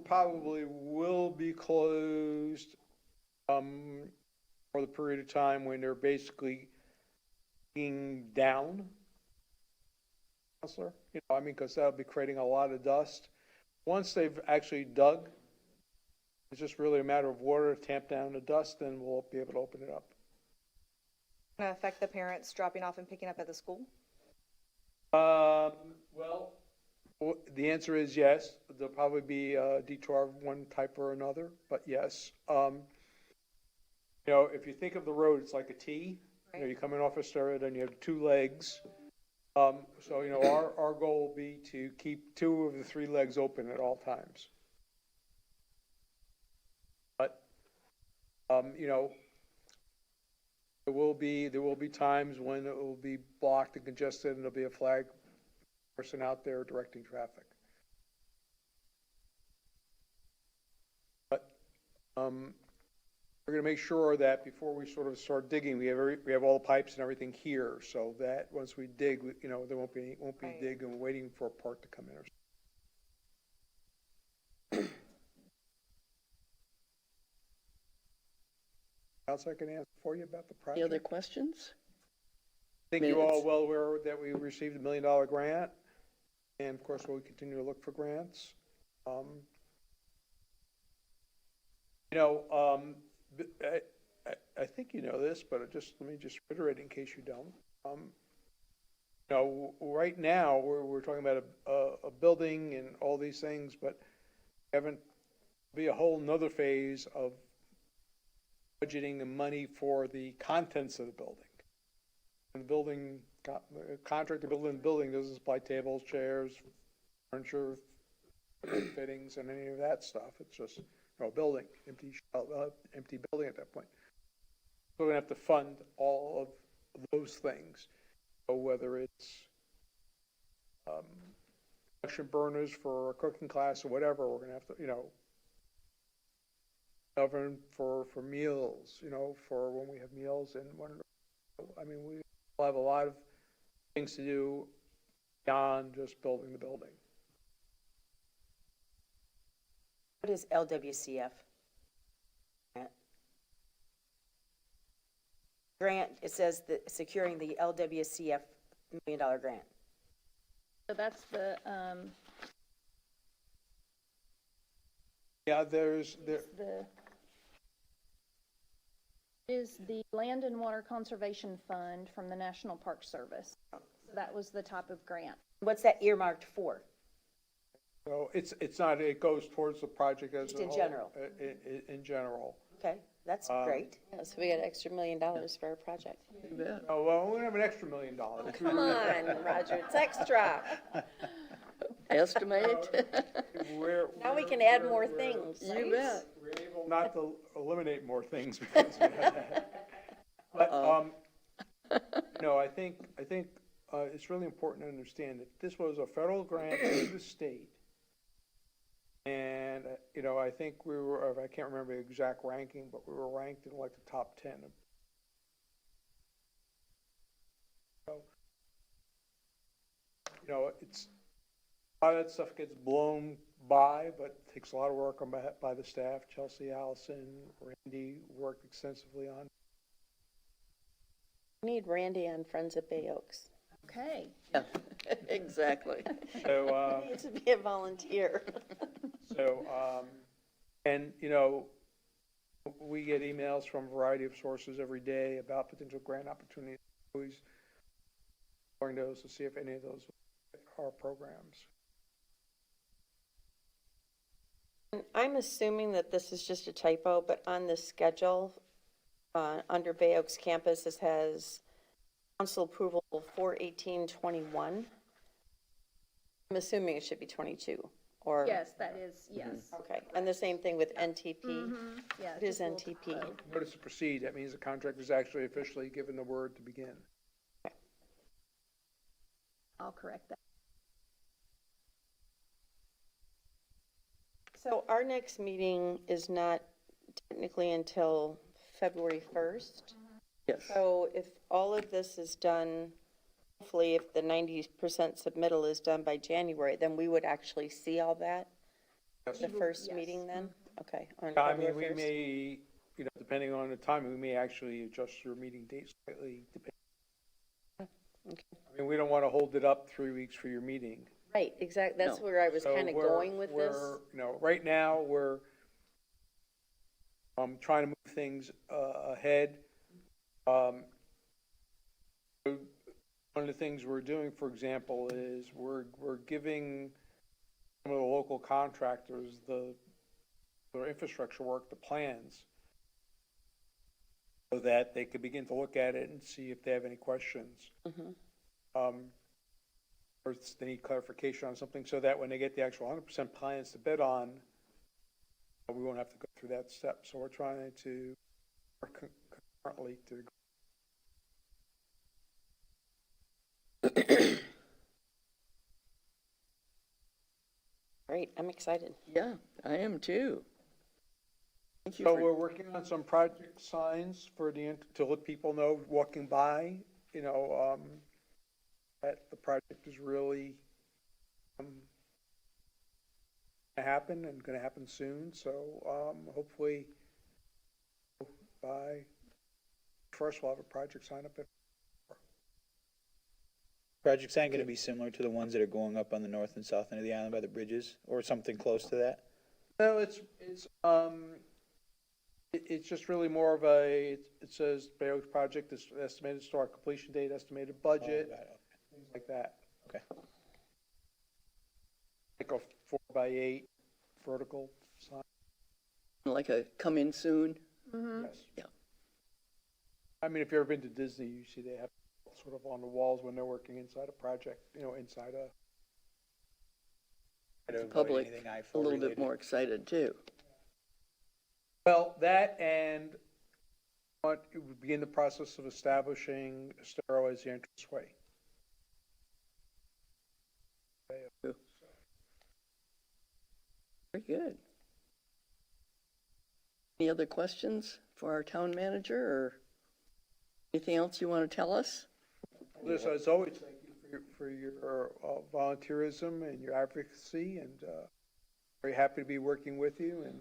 probably will be closed, for the period of time when they're basically being down. Counselor, you know, I mean, because that'll be creating a lot of dust. Once they've actually dug, it's just really a matter of water to tamp down the dust, and we'll be able to open it up. Gonna affect the parents dropping off and picking up at the school? Well, the answer is yes. There'll probably be a detour of one type or another, but yes. You know, if you think of the road, it's like a T. You know, you come in off Estera, then you have two legs. So, you know, our goal will be to keep two of the three legs open at all times. But, you know, there will be times when it will be blocked and congested, and there'll be a flag person out there directing traffic. But we're going to make sure that before we sort of start digging, we have all the pipes and everything here, so that once we dig, you know, there won't be Right. dig and waiting for a part to come in. Else I can answer for you about the Any other project? questions? I think you're all Minutes. well aware that we received $1 million grant, and of course, we'll continue to look for grants. You know, I think you know this, but let me just reiterate in case you don't. You know, right now, we're talking about a building and all these things, but haven't be a whole nother phase of budgeting the money for the contents of the building. And the building, contractor building the building doesn't supply tables, chairs, furniture, fittings, and any of that stuff. It's just, you know, a building, empty building at that point. So we're gonna have to fund all of those things. So whether it's induction burners for a cooking class or whatever, we're gonna have to, you know, oven for meals, you know, for when we have meals, and I mean, we will have a lot of things to do beyond just building the building. What is LWCF? grant, it says that securing the LWCF $1 million grant. So that's the, Yeah, there's, is the Land and Water Conservation Fund from the National Park Service. So that was the type of grant. What's that earmarked for? so it's not, it goes towards the project as a Just in whole, general. In general. Okay, that's great. Yeah, so we got extra $1 million for our project. You bet. Oh, well, we have an extra $1 million. Come on, Roger, it's extra. Estimate? We're, Now we can add more things. You bet. we're able not to eliminate more things because we have that. But, I think, it's really important to understand that this was a federal grant to the state. And, I think we were, I can't remember the exact ranking, but we were ranked in like the top 10. So, it's, a lot of that stuff gets blown by, but it takes a lot of work by the staff. Chelsea, Allison, Randy worked extensively on. We need Randy on Friends of Bay Oaks. Okay. Yeah, exactly. So, He needs to be a volunteer. and, we get emails from a variety of sources every day about potential grant opportunities. Always exploring those to see if any of those are programs. I'm assuming that this is just a typo, but on the schedule, under Bay Oaks campus, it has council approval 4/18/21. I'm assuming it should be 22, or? Yes, that is, yes. Okay, and the same thing with NTP? Yeah. What is just a little NTP? typo. Notice to proceed, that means the contract is actually officially given the word to begin. I'll correct that. So our next meeting is not technically until February 1st. Yes. So if all of this is done, hopefully if the 90% submittal is done by January, then we would actually see all that? The first meeting then? Okay. on I mean, February we 1st. may, depending on the timing, we may actually adjust your meeting date slightly. Okay. I mean, we don't want to hold it up 3 weeks for your meeting. Right, exactly. That's No. where I was So kind of we're- going with this. we're, right now, we're trying to move things ahead. So one of the things we're doing, for example, is we're giving some of the local contractors their infrastructure work, the plans, so that they could begin to look at it and see if they have any questions. Or if they need clarification on something, so that when they get the actual 100% plans to bid on, we won't have to go through that step. So we're trying to work concurrently to. Great, I'm excited. Yeah, I am too. Thank you So for, we're working on some project signs for to let people know walking by, that the project is really gonna happen and gonna happen soon. So hopefully by first we'll have a project sign up. Projects ain't gonna be similar to the ones that are going up on the north and south end of the island by the bridges, or something close to that? No, it's just really more of it says Bay Oaks project is estimated start completion date, estimated budget, things like that. Okay. Like a 4x8 vertical sign. like a come in soon. Yes. Yeah. I mean, if you've ever been to Disney, you see they have sort of on the walls when they're working inside a project, inside a. I don't The avoid public anything I-4 a little bit related. more excited too. Well, that and it would begin the process of establishing Estero as the entranceway. Very good. Any other questions for our town manager or anything else you want to tell us? Liz, as always, thank you for your volunteerism and your advocacy, and very happy to be working with you. And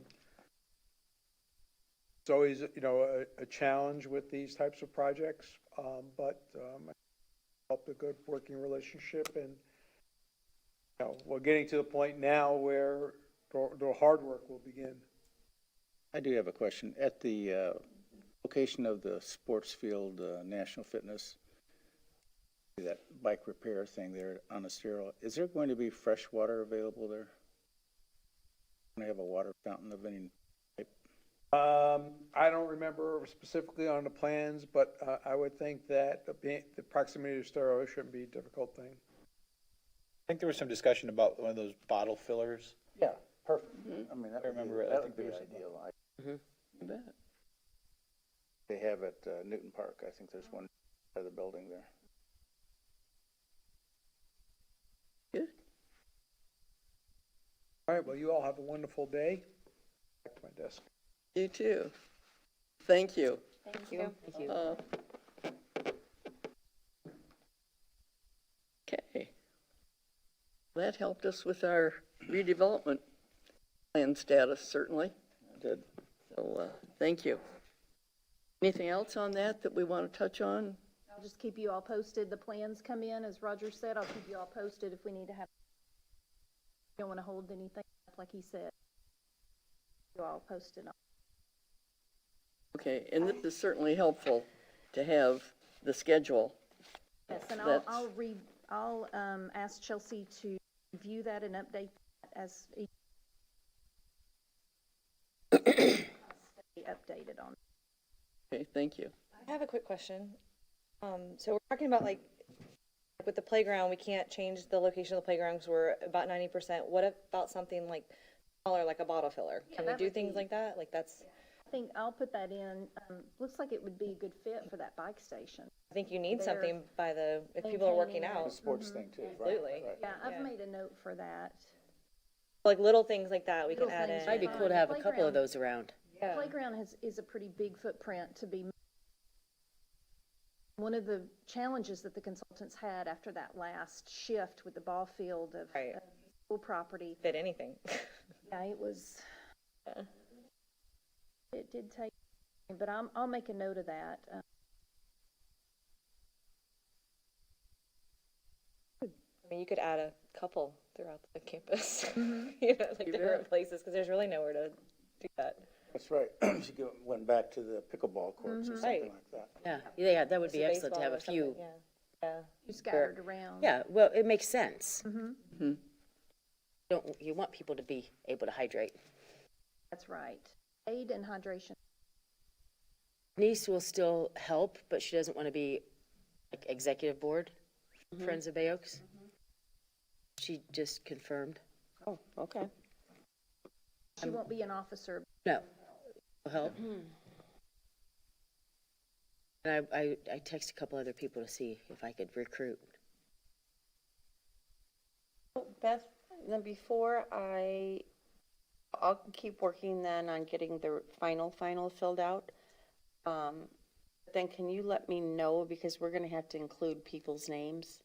It's always, you know, a challenge with these types of projects, but I developed a good working relationship, and, you know, we're getting to the point now where the hard work will begin. I do have a question. At the location of the sports field, National Fitness, that bike repair thing there on the stairwell, is there going to be fresh water available there? Going to have a water fountain of any type? I don't remember specifically on the plans, but I would think that the proximity to stereo shouldn't be a difficult thing. I think there was some discussion about one of those bottle fillers. Yeah, perfect. I mean, that I would be, remember it. I that think would be there was ideal. You bet. They have at Newton Park. I think there's one by the building there. Good. All right, well, you all have a wonderful day. Back to my desk. You too. Thank you. Thank you. Thank you. Okay. That helped us with our redevelopment plan status, certainly. Did. So, thank you. Anything else on that we want to touch on? I'll just keep you all posted. The plans come in, as Roger said, I'll keep you all posted if we need to have, don't want to hold anything up like he said. You all posted on. Okay, and this is certainly helpful to have the schedule. Yes, and That's- I'll ask Chelsea to review that and update that as each updated on. Okay, thank you. I have a quick question. So we're talking about like with the playground, we can't change the location of the playground because we're about 90%. What about something like smaller, like a bottle filler? Can we that do would things be- like that? Like that's, I think I'll put that in. Looks like it would be a good fit for that bike station. I think you need There. something by the, if people are working Maintaining out. it. Sports thing too, right? Absolutely. Right. Yeah, I've Yeah. made a note for that. Like little things like that we can Little add things in. like Might be cool to have a couple Playground. of those around. Yeah. Playground is a pretty big footprint to be. One of the challenges that the consultants had after that last shift with the ball field of Right. of school property, Fit anything. yeah, it was, Yeah. it did take, but I'll make a note of that. I mean, you could add a couple throughout the campus, you know, like different places, because there's really nowhere to do that. That's right. She went back to the pickleball courts or something Right. like that. Yeah, that would be Some excellent to baseball have a or few. something, Yeah. You scattered around. Yeah, well, it makes sense. You want people to be able to hydrate. That's right. Aid and hydration. Denise will still help, but she doesn't want to be like executive board, Friends of Bay Oaks. She just confirmed. Oh, okay. She won't be an officer. No, will help. And I text a couple other people to see if I could recruit. Beth, then I'll keep working then on getting the final filled out. Then can you let me know, because we're gonna have to include people's names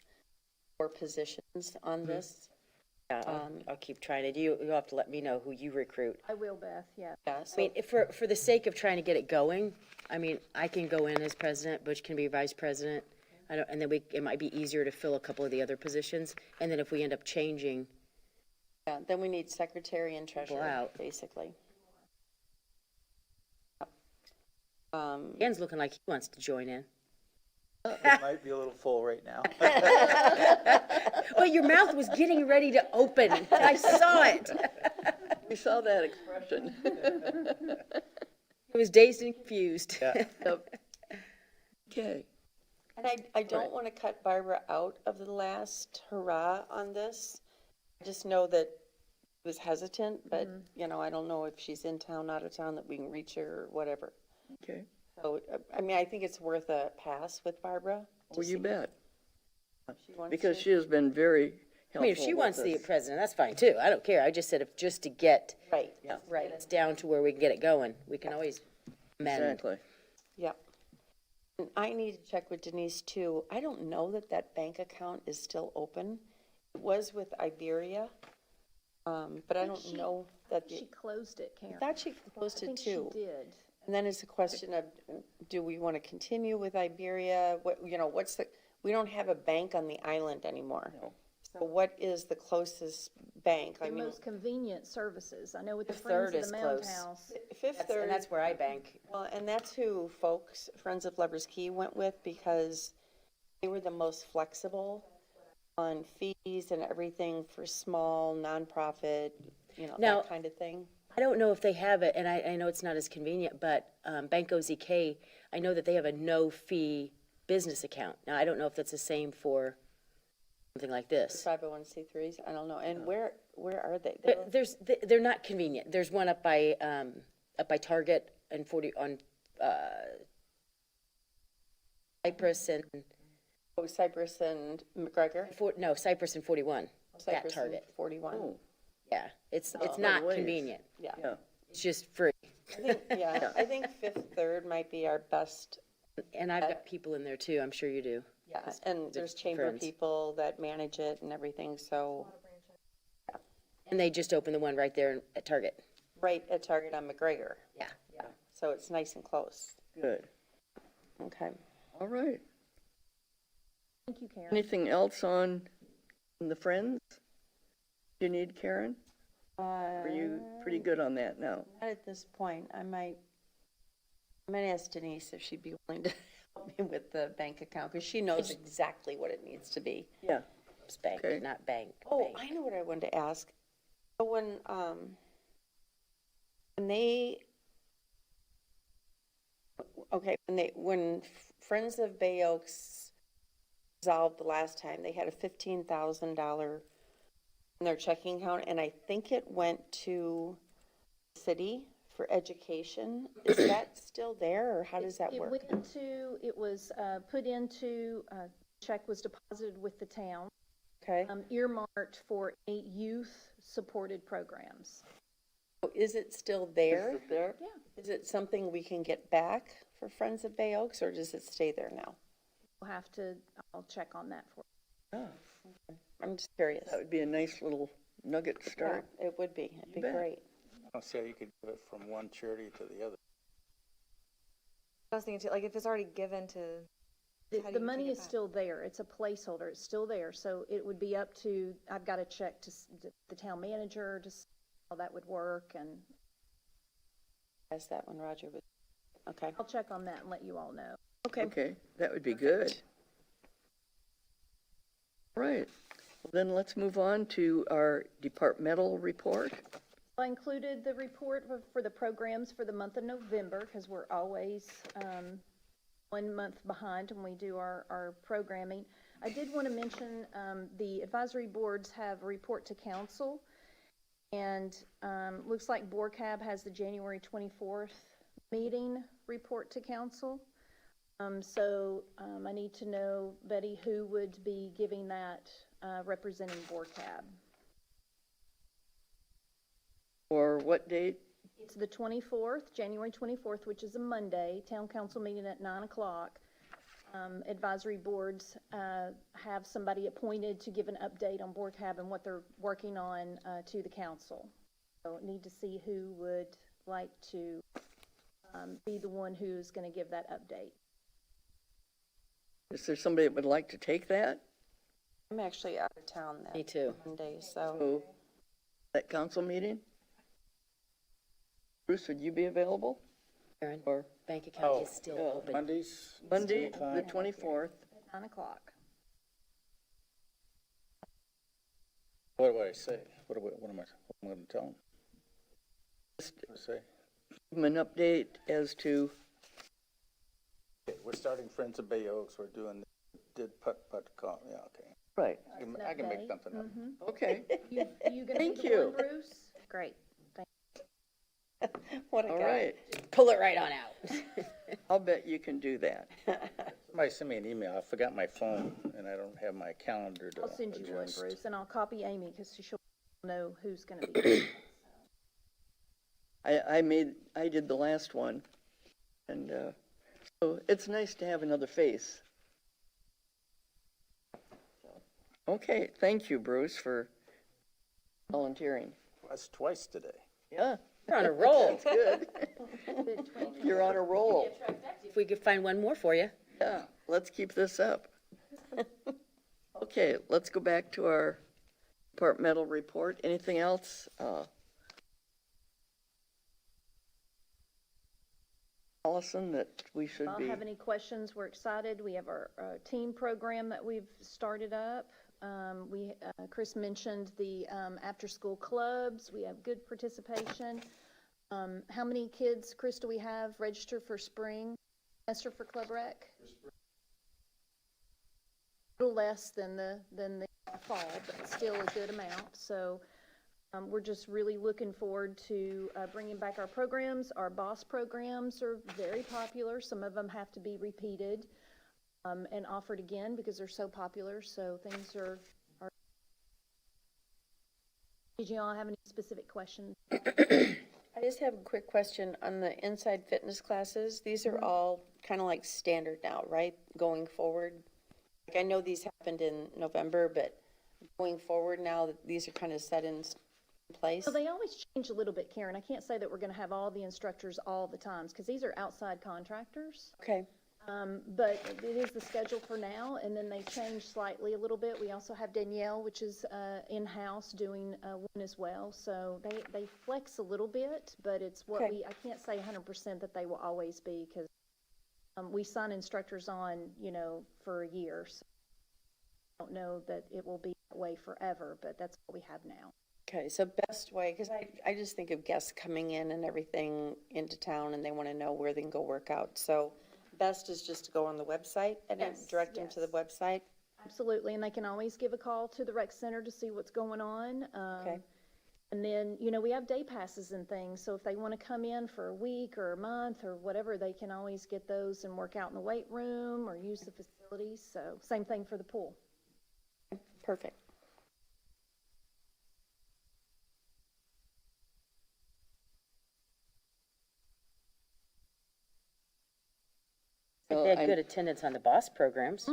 or positions on this? Yeah, I'll keep trying it. You'll have to let me know who you recruit. I will, Beth, yeah. Yeah, I so, mean, for the sake of trying to get it going, I mean, I can go in as president, Butch can be vice president. And then it might be easier to fill a couple of the other positions. And then if we end up changing, yeah, then we need secretary and treasurer, out. basically. Dan's looking like he wants to join in. It might be a little full right now. Well, your mouth was getting ready to open. I saw it. We saw that expression. It was dazed and confused. Yep. Okay. And I don't want to cut Barbara out of the last hurrah on this. I just know that I was hesitant, but, you know, I don't know if she's in town, out of town, that we can reach her or whatever. Okay. So, I mean, I think it's worth a pass with Barbara. to Well, you see bet, if she wants because to. she has been very I mean, if helpful she wants to with be us. president, that's fine too. I don't care. I just said if just to get Right, Yeah. right, us down to where we can get it going, we can always amend. Exactly. yep. And I need to check with Denise too. I don't know that that bank account is still open. It was with Iberia, but I don't know that, She closed it, I Karen. thought she closed I it think she too. did. And then it's a question of, do we want to continue with Iberia? What, you know, we don't have a bank on the island anymore. So what is the closest bank? I The mean, most convenient services. I know with the Fifth Friends Third of is the Mound close. House. Fifth Third. And that's where I bank. Well, and that's who folks, Friends of Lovers Key went with because they were the most flexible on fees and everything for small, nonprofit, you know, Now- that kind of thing. I don't know if they have it, and I know it's not as convenient, but Bank OZK, I know that they have a no-fee business account. Now, I don't know if that's the same for something like this. 501c3s, I don't know. And where are they? They're not convenient. There's one up by Target and 40 on Cypress and, Oh, Cypress and McGregor? no, Cypress and 41, that Cypress and Target. 41. Oh, Yeah, it's not ways. convenient. Yeah. yeah. It's just free. I think Fifth Third might be our best. And I've got people in there too, I'm sure you do. Yeah, and there's chamber friends. people that manage it and everything, so, And they just opened the one right there at Target. right at Target on McGregor. Yeah. Yeah, so it's nice and close. Good. Okay. All right. Thank you, Karen. Anything else on the Friends you need, Karen? Are you pretty good on that now? Not at this point. I might ask Denise if she'd be willing to help me with the bank account, because she knows exactly what it needs to be. Yeah. It's bank, Okay. not bank. Oh, bank. I know what I wanted to ask. So when they, okay, when Friends of Bay Oaks dissolved the last time, they had a $15,000 in their checking account, and I think it went to the city for education. Is that still there, or how does that work? It was put into, check was deposited with the town, Okay. earmarked for 8 youth-supported programs. Is it still there? There? Yeah. Is it something we can get back for Friends of Bay Oaks, or does it stay there now? I'll check on that for you. Yeah. I'm just curious. That would be a nice little nugget to start. Yeah, it would be. It'd be bet. great. I don't see how you could give it from one charity to the other. I was thinking too, like if it's already given to, how do The you money take it is back? still there. It's a placeholder. It's still there. So it would be up to, I've got to check to the town manager to see how that would work, and Ask that one, Roger. Okay. I'll check on that and let you all know. Okay, that would be good. Right. Well, then let's move on to our departmental report. I included the report for the programs for the month of November, because we're always 1 month behind when we do our programming. I did want to mention the advisory boards have a report to council, and looks like BORCAB has the January 24th meeting report to council. So I need to know, Betty, who would be giving that representing BORCAB. Or what date? It's the 24th, January 24th, which is a Monday, town council meeting at 9 o'clock. Advisory boards have somebody appointed to give an update on BORCAB and what they're working on to the council. So need to see who would like to be the one who's going to give that update. Is there somebody that would like to take that? I'm actually out of town that Me too. Monday, so So, that council meeting? Bruce, would you be available? Karen, Or bank account is still open. Mondays? Monday, Still the time? 24th? 9 o'clock. What do I say? What am I going to tell them? Just What do I say? give them an update as to, Okay, we're starting Friends of Bay Oaks, we're did putt call, yeah, okay. right, I can make something up. okay. You going to be Thank the you. one, Bruce? Great. what a All guy. right, Pull it right on out. I'll bet you can do that. Somebody sent me an email, I forgot my phone, and I don't have my calendar to I'll send you one, adjust. Bruce, and I'll copy Amy, because she'll know who's going to be. I did the last one, and so it's nice to have another face. Okay, thank you, Bruce, for volunteering. That's twice today. Yeah, You're on a roll. Good. You're on a roll. If we could find one more for you. Yeah, let's keep this up. Okay, let's go back to our departmental report. Anything else? Allison, that we should I be? don't have any questions. We're excited. We have our team program that we've started up. Chris mentioned the after-school clubs. We have good participation. How many kids, Chris, do we have registered for spring semester for Club Rec? A little less than the fall, but still a good amount. So we're just really looking forward to bringing back our programs. Our BOSS programs are very popular. Some of them have to be repeated and offered again because they're so popular. So things are. Did you all have any specific questions? I just have a quick question on the inside fitness classes. These are all kind of like standard now, right? Going forward? Like I know these happened in November, but going forward now that these are kind of set in place? Well, they always change a little bit, Karen. I can't say that we're going to have all the instructors all the times because these are outside contractors. Okay. But it is the schedule for now, and then they change slightly a little bit. We also have Danielle, which is in-house doing one as well. So they flex a little bit, but it's what Okay. I can't say 100% that they will always be because we sign instructors on, for a year. So I don't know that it will be that way forever, but that's what we have now. Okay, so best way, because I just think of guests coming in and everything into town and they want to know where they can go work out. So best is just to go on the website and then Yes, direct them to the yes. website? Absolutely, and they can always give a call to the rec center to see what's going on. Okay. And then, we have day passes and things, so if they want to come in for a week or a month or whatever, they can always get those and work out in the weight room or use the facilities. So same thing for the pool. Perfect. They had good attendance on the BOSS programs.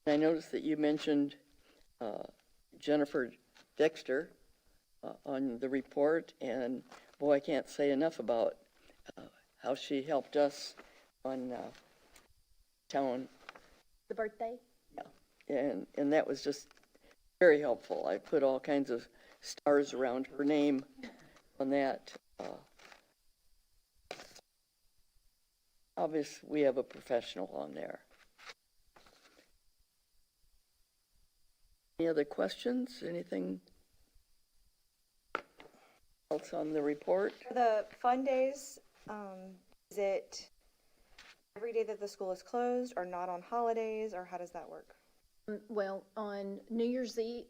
I noticed that you mentioned Jennifer Dexter on the report, and boy, I can't say enough about how she helped us on town, The birthday? and that was just very helpful. I put all kinds of stars around her name on that. Obviously, we have a professional on there. Any other questions? Anything else on the report? For the fun days, is it every day that the school is closed or not on holidays, or how does that work? Well, on New Year's Eve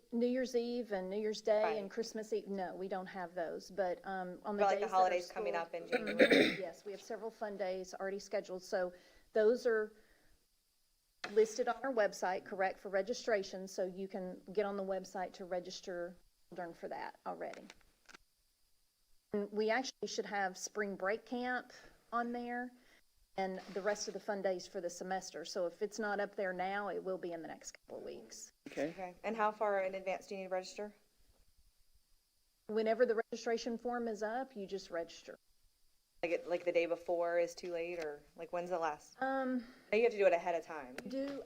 and New Year's Day and Right. Christmas Eve, no, we don't have those. But on the Or like days the that are holidays coming school- up in January? Yes, we have several fun days already scheduled. So those are listed on our website, correct, for registration. So you can get on the website to register children for that already. And we actually should have spring break camp on there and the rest of the fun days for the semester. So if it's not up there now, it will be in the next couple of weeks. Okay. Okay, and how far in advance do you need to register? Whenever the registration form is up, you just register. Like the day before is too late, or like when's the last? You have to do it ahead of time.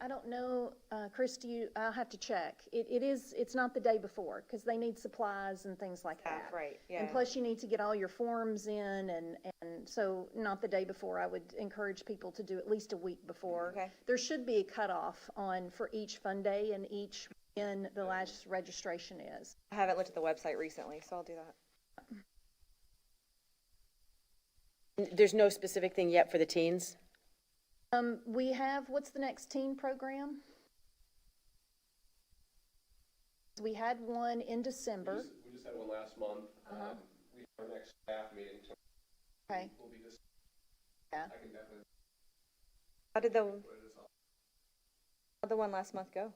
I don't know, Chris, I'll have to check. It's not the day before, because they need supplies and things like that. Right, yeah. And plus you need to get all your forms in, and so not the day before. I would encourage people to do at least a week before. Okay. There should be a cutoff for each fun day and when the last registration is. I haven't looked at the website recently, so I'll do that. There's no specific thing yet for the teens? We have, what's the next teen program? We had one in December. We just had one last month. We have our next staff meeting tomorrow. Okay. We'll be just, Yeah. I can definitely How did the one last month go?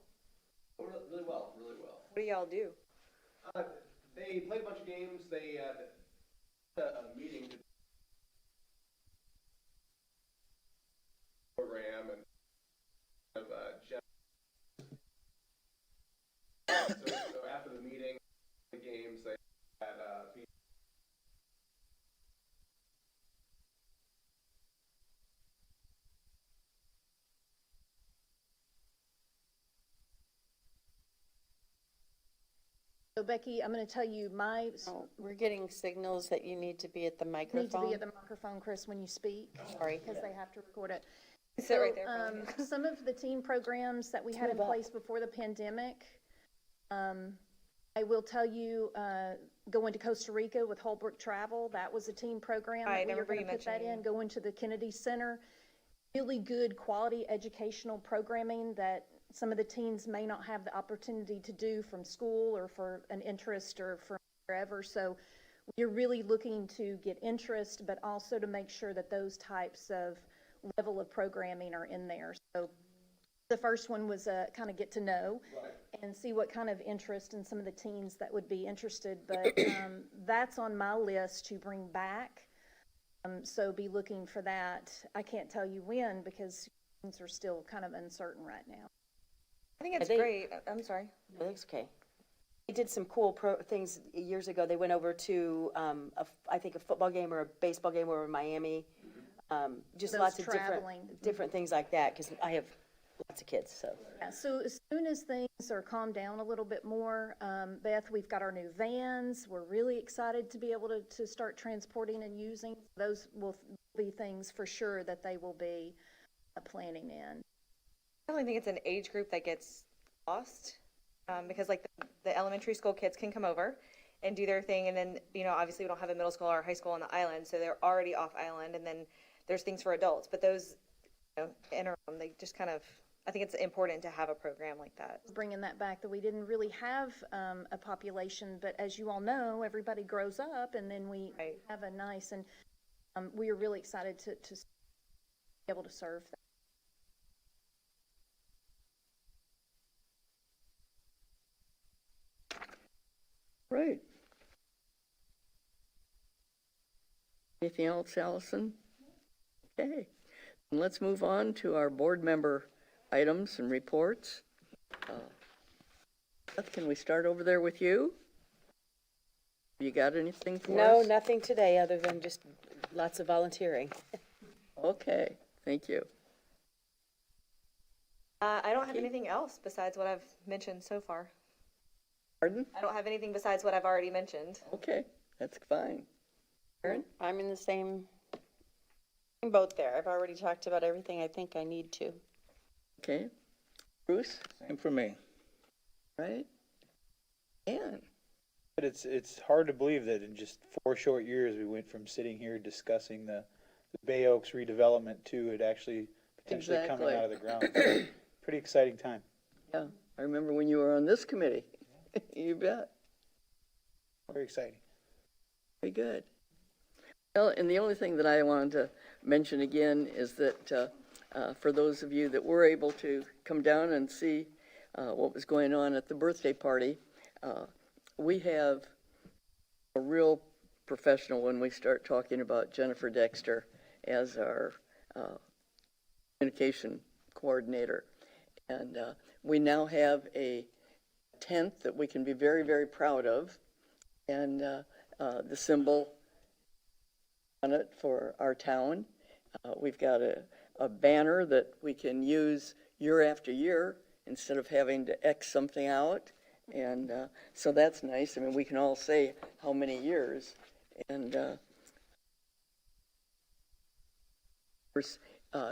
really well, really well. What do y'all do? They played a bunch of games. They had a meeting to program and so after the meeting, the games, they Becky, I'm going to tell you, Oh, we're getting signals that you need to be at the need to be microphone. at the microphone, Chris, when you speak. Sorry. Because they have to record it. Sit right there. probably. Some of the team programs that we had in place before the pandemic, I will tell you, going to Costa Rica with Holbrook Travel, that was a team program. Right, I that we were remember you going to put that mentioning. in, going to the Kennedy Center. Really good quality educational programming that some of the teens may not have the opportunity to do from school or for an interest or from wherever. So we're really looking to get interest, but also to make sure that those types of level of programming are in there. So the first one was kind of get to know and see what kind of interest in some of the teens that would be interested. But that's on my list to bring back. So be looking for that. I can't tell you when because things are still kind of uncertain right now. I think it's They- great. I'm sorry. That's okay. They did some cool things years ago. They went over to, I think a football game or a baseball game over in Miami. Just Those lots of traveling. different things like that, because I have lots of kids, so. Yeah, so as soon as things are calmed down a little bit more, Beth, we've got our new vans. We're really excited to be able to start transporting and using. Those will be things for sure that they will be planning in. I only think it's an age group that gets lost because like the elementary school kids can come over and do their thing. And then, obviously we don't have a middle school or a high school on the island. So they're already off island. And then there's things for adults. But those, interim, they just kind of, I think it's important to have a program like that. Bringing that back, that we didn't really have a population, but as you all know, everybody grows up and then we Right. have a nice, and we are really excited to be able to serve that. Right. Anything else, Allison? Okay, and let's move on to our board member items and reports. Beth, can we start over there with you? You got anything for No, us? nothing today, other than just lots of volunteering. Okay, thank you. I don't have anything else besides what I've mentioned so far. Pardon? I don't have anything besides what I've already mentioned. Okay, that's fine. Karen? I'm in the same boat there. I've already talked about everything I think I need to. Okay. Bruce? Same for me. Right? Ann? But it's hard to believe that in just 4 short years, we went from sitting here discussing the Bay Oaks redevelopment to it actually potentially coming Exactly. out of the ground. Pretty exciting time. Yeah, I remember when you were on this committee. You bet. Very exciting. Very good. Well, and the only thing that I wanted to mention again is that for those of you that were able to come down and see what was going on at the birthday party, we have a real professional when we start talking about Jennifer Dexter as our communication coordinator. And we now have a tent that we can be very, very proud of. And the symbol on it for our town. We've got a banner that we can use year after year instead of having to X something out. And so that's nice. I mean, we can all say how many years. And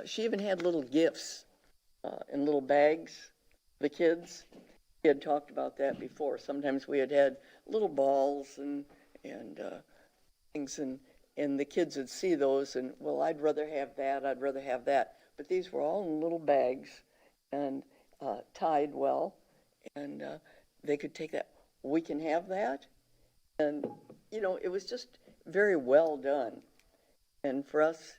she even had little gifts in little bags for the kids. We had talked about that before. Sometimes we had little balls and things, and the kids would see those and, well, I'd rather have that. But these were all in little bags and tied well, and they could take that. We can have that. And, it was just very well done. And for us,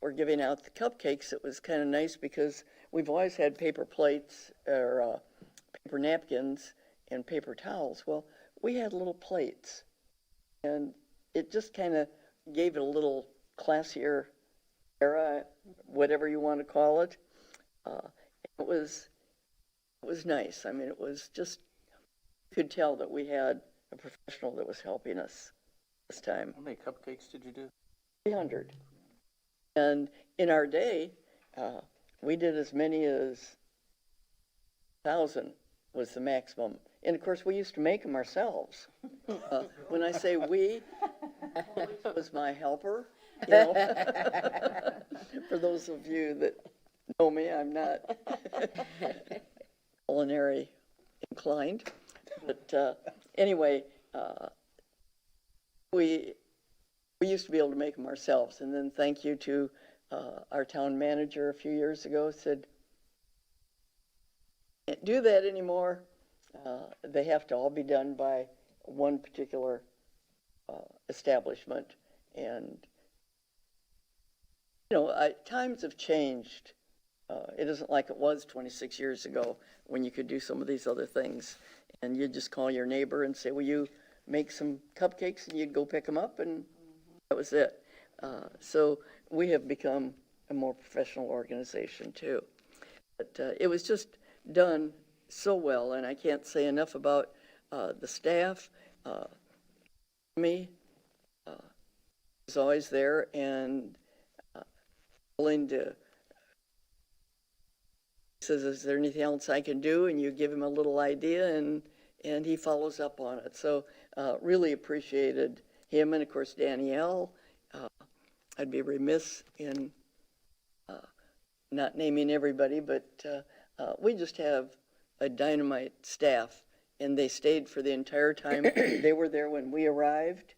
we're giving out the cupcakes. It was kind of nice because we've always had paper plates or paper napkins and paper towels. Well, we had little plates, and it just kind of gave it a little classier era, whatever you want to call it. It was nice. I mean, it was just, you could tell that we had a professional that was helping us this time. How many cupcakes did you do? 300. And in our day, we did as many as 1,000 was the maximum. And of course, we used to make them ourselves. When I say we, Alex was my helper, you know. For those of you that know me, I'm not culinary inclined. But anyway, we used to be able to make them ourselves. And then thank you to our town manager a few years ago said, can't do that anymore. They have to all be done by one particular establishment. And, you know, times have changed. It isn't like it was 26 years ago when you could do some of these other things. And you'd just call your neighbor and say, will you make some cupcakes? And you'd go pick them up, and that was it. So we have become a more professional organization, too. But it was just done so well, and I can't say enough about the staff. Me is always there and willing to, says, is there anything else I can do? And you give him a little idea, and he follows up on it. So really appreciated him, and of course Danielle. I'd be remiss in not naming everybody, but we just have a dynamite staff, and they stayed for the entire time. They were there when we arrived.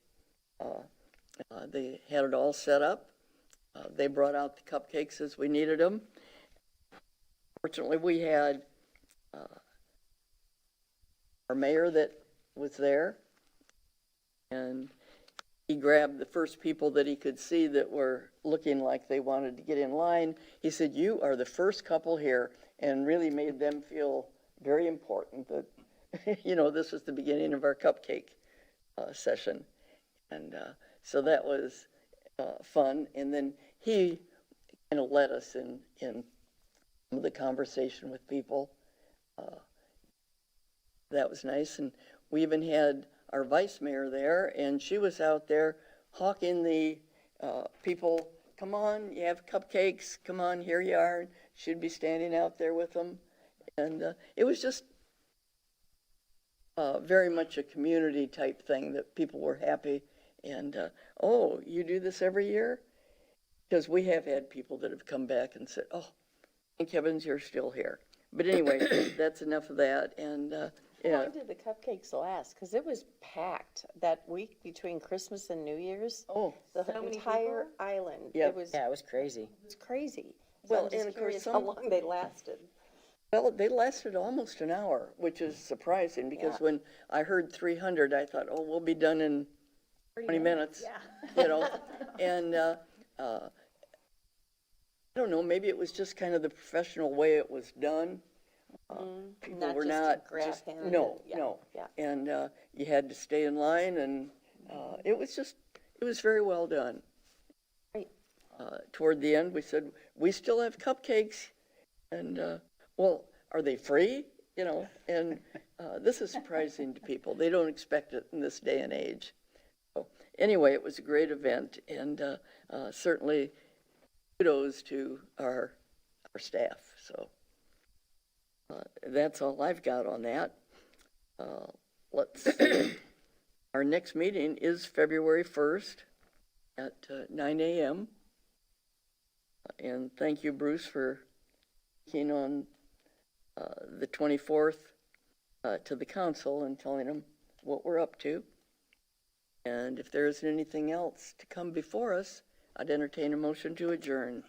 They had it all set up. They brought out the cupcakes as we needed them. Fortunately, we had our mayor that was there, and he grabbed the first people that he could see that were looking like they wanted to get in line. He said, you are the first couple here, and really made them feel very important that, you know, this was the beginning of our cupcake session. And so that was fun. And then he kind of led us in the conversation with people. That was nice. And we even had our vice mayor there, and she was out there hawking the people, come on, you have cupcakes, come on, here you are. She'd be standing out there with them. And it was just very much a community type thing that people were happy. And, oh, you do this every year? Because we have had people that have come back and said, oh, thank heavens you're still here. But anyway, that's enough of that. And How long did the cupcakes last? Because it was packed that week between Christmas and New Year's. Oh, The entire island. Yep. It was Yeah, it was crazy. crazy. So Well, I'm just and of course curious how some- long they lasted. well, they lasted almost an hour, which is surprising because Yeah. when I heard 300, I thought, oh, we'll be done in 20 minutes. Yeah. You know, and I don't know, maybe it was just kind of the professional way it was done. People Not were just a not grab just, hand no, and- yeah, no. yeah. And you had to stay in line, and it was very well done. Great. Toward the end, we said, we still have cupcakes. And, well, are they free? You know, and this is surprising to people. They don't expect it in this day and age. So anyway, it was a great event, and certainly kudos to our staff. So that's all I've got on that. Let's see. Our next meeting is February 1st at 9 a.m. And thank you, Bruce, for being on the 24th to the council and telling them what we're up to. And if there isn't anything else to come before us, I'd entertain a motion to adjourn.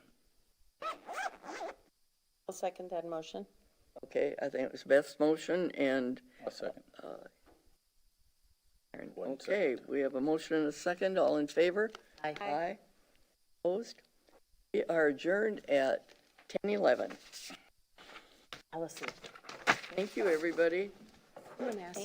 I'll second that motion. Okay, I think it was Beth's motion, and A second. One okay, we have a motion and a second. All in favor? Aye. Aye. Opposed? We are adjourned at 10:11. Allison, Thank you, everybody. I'm gonna ask